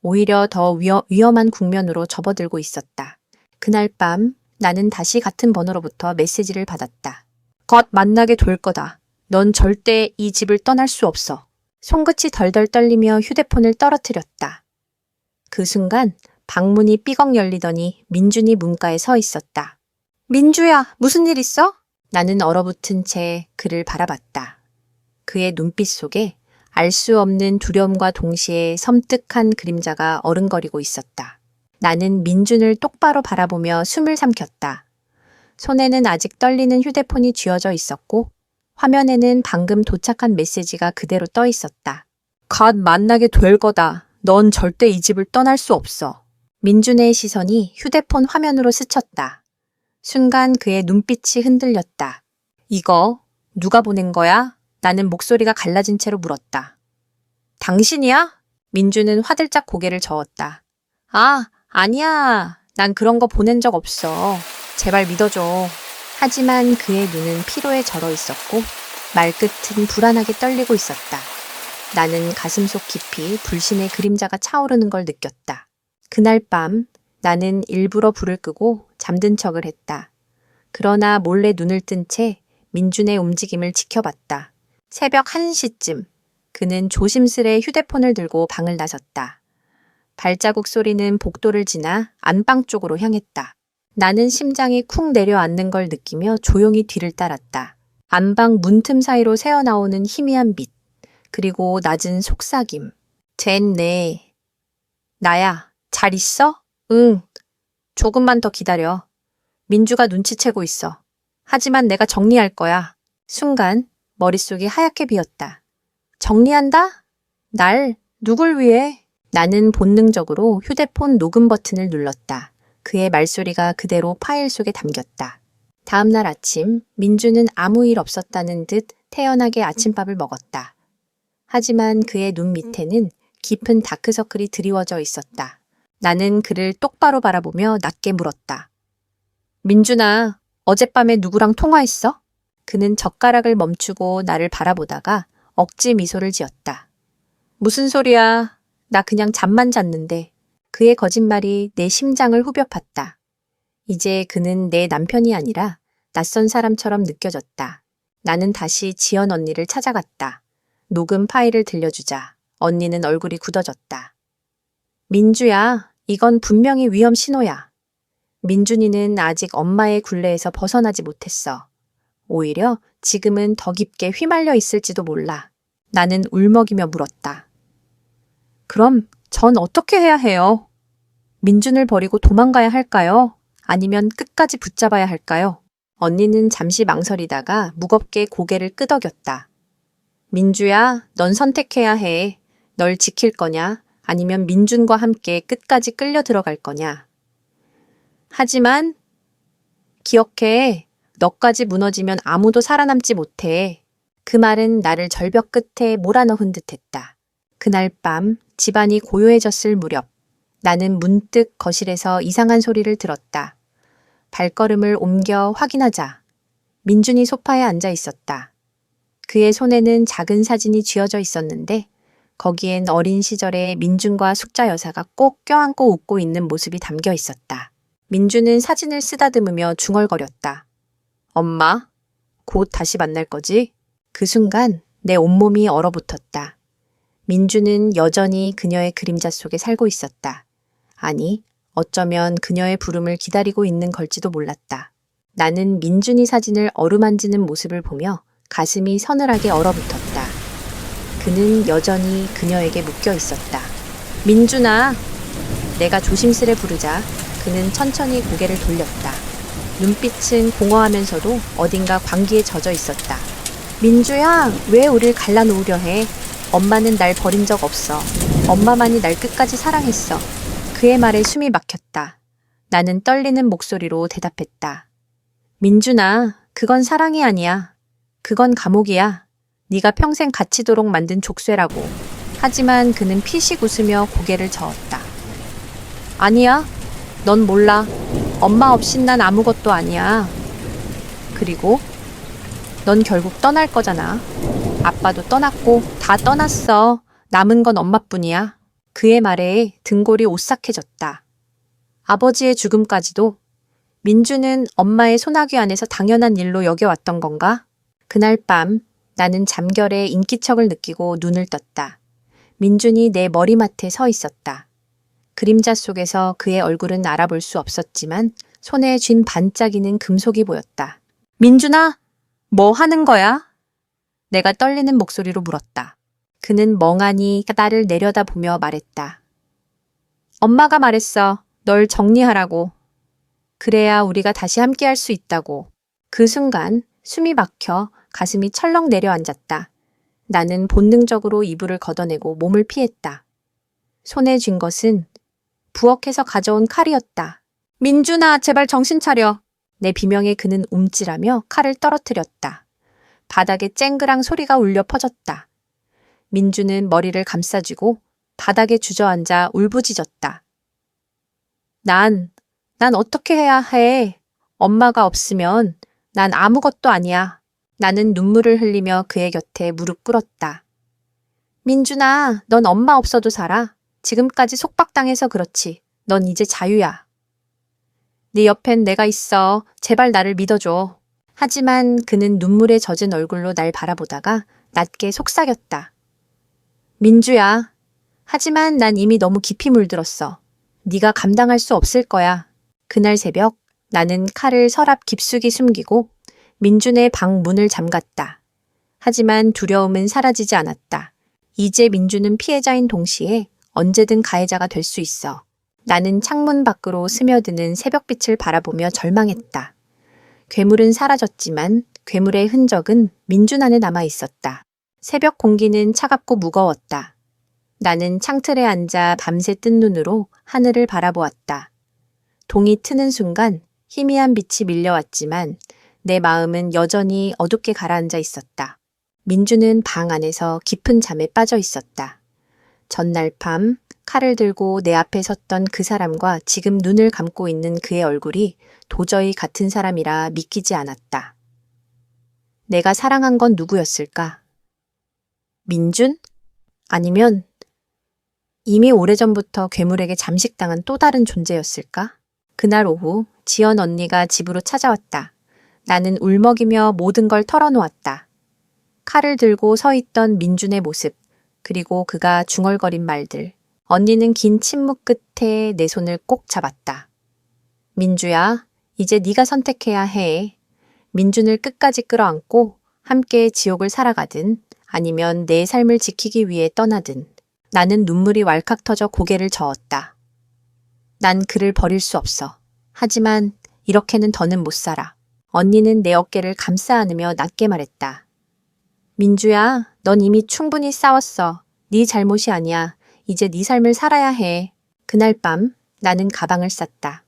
오히려 더 위험한 국면으로 접어들고 있었다. 그날 밤 나는 다시 같은 번호로부터 메시지를 받았다. 곧 만나게 될 거다. 넌 절대 이 집을 떠날 수 없어. 손끝이 덜덜 떨리며 휴대폰을 떨어뜨렸다. 그 순간 방문이 삐걱 열리더니 민준이 문가에 서 있었다. 민주야, 무슨 일 있어? 나는 얼어붙은 채 그를 바라봤다. 그의 눈빛 속에 알 수 없는 두려움과 동시에 섬뜩한 그림자가 어른거리고 있었다. 나는 민준을 똑바로 바라보며 숨을 삼켰다. 손에는 아직 떨리는 휴대폰이 쥐어져 있었고 화면에는 방금 도착한 메시지가 그대로 떠 있었다. 곧 만나게 될 거다. 넌 절대 이 집을 떠날 수 없어. 민준의 시선이 휴대폰 화면으로 스쳤다. 순간 그의 눈빛이 흔들렸다. 이거 누가 보낸 거야? 나는 목소리가 갈라진 채로 물었다. 당신이야? 민준은 화들짝 고개를 저었다. 아, 아니야. 난 그런 거 보낸 적 없어. 제발 믿어줘. 하지만 그의 눈은 피로에 절어 있었고 말끝은 불안하게 떨리고 있었다. 나는 가슴속 깊이 불신의 그림자가 차오르는 걸 느꼈다. 그날 밤 나는 일부러 불을 끄고 잠든 척을 했다. 그러나 몰래 눈을 뜬 채 민준의 움직임을 지켜봤다. 새벽 1시쯤 그는 조심스레 휴대폰을 들고 방을 나섰다. 발자국 소리는 복도를 지나 안방 쪽으로 향했다. 나는 심장이 쿵 내려앉는 걸 느끼며 조용히 뒤를 따랐다. 안방 문틈 사이로 새어나오는 희미한 빛, 그리고 낮은 속삭임. 됐네. 나야, 잘 있어? 응. 조금만 더 기다려. 민주가 눈치채고 있어. 하지만 내가 정리할 거야. 순간 머릿속이 하얗게 비었다. 정리한다? 날? 누굴 위해? 나는 본능적으로 휴대폰 녹음 버튼을 눌렀다. 그의 말소리가 그대로 파일 속에 담겼다. 다음 날 아침, 민주는 아무 일 없었다는 듯 태연하게 아침밥을 먹었다. 하지만 그의 눈 밑에는 깊은 다크서클이 드리워져 있었다. 나는 그를 똑바로 바라보며 낮게 물었다. 민준아, 어젯밤에 누구랑 통화했어? 그는 젓가락을 멈추고 나를 바라보다가 억지 미소를 지었다. 무슨 소리야? 나 그냥 잠만 잤는데. 그의 거짓말이 내 심장을 후벼 팠다. 이제 그는 내 남편이 아니라 낯선 사람처럼 느껴졌다. 나는 다시 지연 언니를 찾아갔다. 녹음 파일을 들려주자 언니는 얼굴이 굳어졌다. 민주야, 이건 분명히 위험 신호야. 민준이는 아직 엄마의 굴레에서 벗어나지 못했어. 오히려 지금은 더 깊게 휘말려 있을지도 몰라. 나는 울먹이며 물었다. 그럼 전 어떻게 해야 해요? 민준을 버리고 도망가야 할까요? 아니면 끝까지 붙잡아야 할까요? 언니는 잠시 망설이다가 무겁게 고개를 끄덕였다. 민주야, 넌 선택해야 해. 널 지킬 거냐? 아니면 민준과 함께 끝까지 끌려 들어갈 거냐? 하지만 기억해. 너까지 무너지면 아무도 살아남지 못해. 그 말은 나를 절벽 끝에 몰아넣은 듯했다. 그날 밤 집안이 고요해졌을 무렵 나는 문득 거실에서 이상한 소리를 들었다. 발걸음을 옮겨 확인하자 민준이 소파에 앉아 있었다. 그의 손에는 작은 사진이 쥐어져 있었는데 거기엔 어린 시절의 민준과 숙자 여사가 꼭 껴안고 웃고 있는 모습이 담겨 있었다. 민준은 사진을 쓰다듬으며 중얼거렸다. 엄마, 곧 다시 만날 거지? 그 순간 내 온몸이 얼어붙었다. 민준은 여전히 그녀의 그림자 속에 살고 있었다. 아니, 어쩌면 그녀의 부름을 기다리고 있는 걸지도 몰랐다. 나는 민준이 사진을 어루만지는 모습을 보며 가슴이 서늘하게 얼어붙었다. 그는 여전히 그녀에게 묶여 있었다. 민준아! 내가 조심스레 부르자 그는 천천히 고개를 돌렸다. 눈빛은 공허하면서도 어딘가 광기에 젖어 있었다. 민주야, 왜 우릴 갈라놓으려 해? 엄마는 날 버린 적 없어. 엄마만이 날 끝까지 사랑했어. 그의 말에 숨이 막혔다. 나는 떨리는 목소리로 대답했다. 민준아, 그건 사랑이 아니야. 그건 감옥이야. 네가 평생 갇히도록 만든 족쇄라고. 하지만 그는 피식 웃으며 고개를 저었다. 아니야. 넌 몰라. 엄마 없인 난 아무것도 아니야. 그리고 넌 결국 떠날 거잖아. 아빠도 떠났고 다 떠났어. 남은 건 엄마뿐이야. 그의 말에 등골이 오싹해졌다. 아버지의 죽음까지도 민주는 엄마의 소나귀 안에서 당연한 일로 여겨왔던 건가? 그날 밤 나는 잠결에 인기척을 느끼고 눈을 떴다. 민준이 내 머리맡에 서 있었다. 그림자 속에서 그의 얼굴은 알아볼 수 없었지만 손에 쥔 반짝이는 금속이 보였다. 민준아, 뭐 하는 거야? 내가 떨리는 목소리로 물었다. 그는 멍하니 나를 내려다보며 말했다. 엄마가 말했어. 널 정리하라고. 그래야 우리가 다시 함께할 수 있다고. 그 순간 숨이 막혀 가슴이 철렁 내려앉았다. 나는 본능적으로 이불을 걷어내고 몸을 피했다. 손에 쥔 것은 부엌에서 가져온 칼이었다. 민준아, 제발 정신 차려. 내 비명에 그는 움찔하며 칼을 떨어뜨렸다. 바닥에 쨍그랑 소리가 울려 퍼졌다. 민주는 머리를 감싸쥐고 바닥에 주저앉아 울부짖었다. 난 어떻게 해야 해? 엄마가 없으면 난 아무것도 아니야. 나는 눈물을 흘리며 그의 곁에 무릎 꿇었다. 민준아, 넌 엄마 없어도 살아. 지금까지 속박당해서 그렇지. 넌 이제 자유야. 네 옆엔 내가 있어. 제발 나를 믿어줘. 하지만 그는 눈물에 젖은 얼굴로 날 바라보다가 낮게 속삭였다. 민주야. 하지만 난 이미 너무 깊이 물들었어. 네가 감당할 수 없을 거야. 그날 새벽 나는 칼을 서랍 깊숙이 숨기고 민준의 방 문을 잠갔다. 하지만 두려움은 사라지지 않았다. 이제 민준은 피해자인 동시에 언제든 가해자가 될 수 있어. 나는 창문 밖으로 스며드는 새벽빛을 바라보며 절망했다. 괴물은 사라졌지만 괴물의 흔적은 민준 안에 남아 있었다. 새벽 공기는 차갑고 무거웠다. 나는 창틀에 앉아 밤새 뜬 눈으로 하늘을 바라보았다. 동이 트는 순간 희미한 빛이 밀려왔지만 내 마음은 여전히 어둡게 가라앉아 있었다. 민주는 방 안에서 깊은 잠에 빠져 있었다. 전날 밤 칼을 들고 내 앞에 섰던 그 사람과 지금 눈을 감고 있는 그의 얼굴이 도저히 같은 사람이라 믿기지 않았다. 내가 사랑한 건 누구였을까? 민준? 아니면 이미 오래전부터 괴물에게 잠식당한 또 다른 존재였을까? 그날 오후 지연 언니가 집으로 찾아왔다. 나는 울먹이며 모든 걸 털어놓았다. 칼을 들고 서 있던 민준의 모습, 그리고 그가 중얼거린 말들. 언니는 긴 침묵 끝에 내 손을 꼭 잡았다. 민주야, 이제 네가 선택해야 해. 민준을 끝까지 끌어안고 함께 지옥을 살아가든 아니면 내 삶을 지키기 위해 떠나든. 나는 눈물이 왈칵 터져 고개를 저었다. 난 그를 버릴 수 없어. 하지만 이렇게는 더는 못 살아. 언니는 내 어깨를 감싸 안으며 낮게 말했다. 민주야, 넌 이미 충분히 싸웠어. 네 잘못이 아니야. 이제 네 삶을 살아야 해. 그날 밤 나는 가방을 쌌다.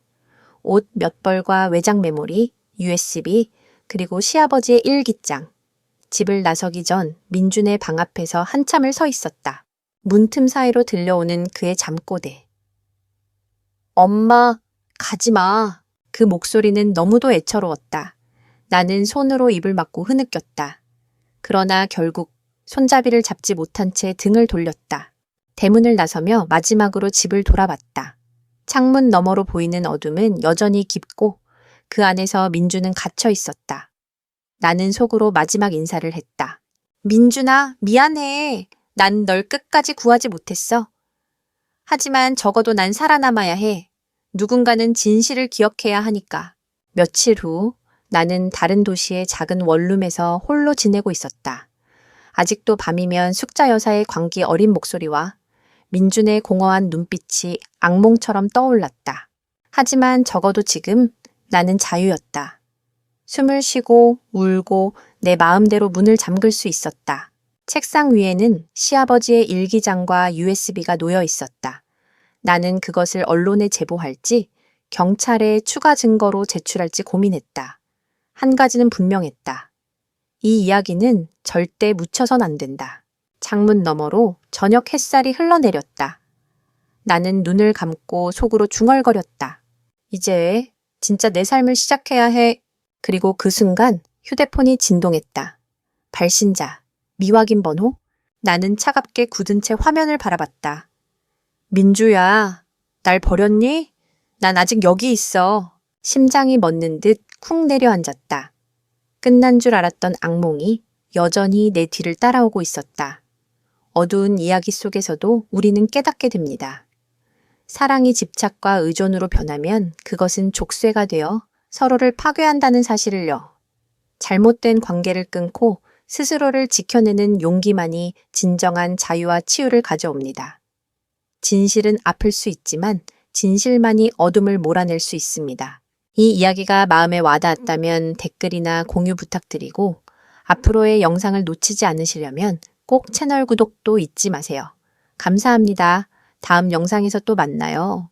옷 몇 벌과 외장 메모리, USB, 그리고 시아버지의 일기장. 집을 나서기 전 민준의 방 앞에서 한참을 서 있었다. 문틈 사이로 들려오는 그의 잠꼬대. 엄마, 가지 마. 그 목소리는 너무도 애처로웠다. 나는 손으로 입을 막고 흐느꼈다. 그러나 결국 손잡이를 잡지 못한 채 등을 돌렸다. 대문을 나서며 마지막으로 집을 돌아봤다. 창문 너머로 보이는 어둠은 여전히 깊고 그 안에서 민주는 갇혀 있었다. 나는 속으로 마지막 인사를 했다. 민준아, 미안해. 난 널 끝까지 구하지 못했어. 하지만 적어도 난 살아남아야 해. 누군가는 진실을 기억해야 하니까. 며칠 후 나는 다른 도시의 작은 원룸에서 홀로 지내고 있었다. 아직도 밤이면 숙자 여사의 광기 어린 목소리와 민준의 공허한 눈빛이 악몽처럼 떠올랐다. 하지만 적어도 지금 나는 자유였다. 숨을 쉬고 울고 내 마음대로 문을 잠글 수 있었다. 책상 위에는 시아버지의 일기장과 USB가 놓여 있었다. 나는 그것을 언론에 제보할지 경찰에 추가 증거로 제출할지 고민했다. 한 가지는 분명했다. 이 이야기는 절대 묻혀선 안 된다. 창문 너머로 저녁 햇살이 흘러내렸다. 나는 눈을 감고 속으로 중얼거렸다. 이제 진짜 내 삶을 시작해야 해. 그리고 그 순간 휴대폰이 진동했다. 발신자, 미확인 번호? 나는 차갑게 굳은 채 화면을 바라봤다. 민주야, 날 버렸니? 난 아직 여기 있어. 심장이 멎는 듯 쿵 내려앉았다. 끝난 줄 알았던 악몽이 여전히 내 뒤를 따라오고 있었다. 어두운 이야기 속에서도 우리는 깨닫게 됩니다. 사랑이 집착과 의존으로 변하면 그것은 족쇄가 되어 서로를 파괴한다는 사실을요. 잘못된 관계를 끊고 스스로를 지켜내는 용기만이 진정한 자유와 치유를 가져옵니다. 진실은 아플 수 있지만 진실만이 어둠을 몰아낼 수 있습니다. 이 이야기가 마음에 와닿았다면 댓글이나 공유 부탁드리고 앞으로의 영상을 놓치지 않으시려면 꼭 채널 구독도 잊지 마세요. 감사합니다. 다음 영상에서 또 만나요.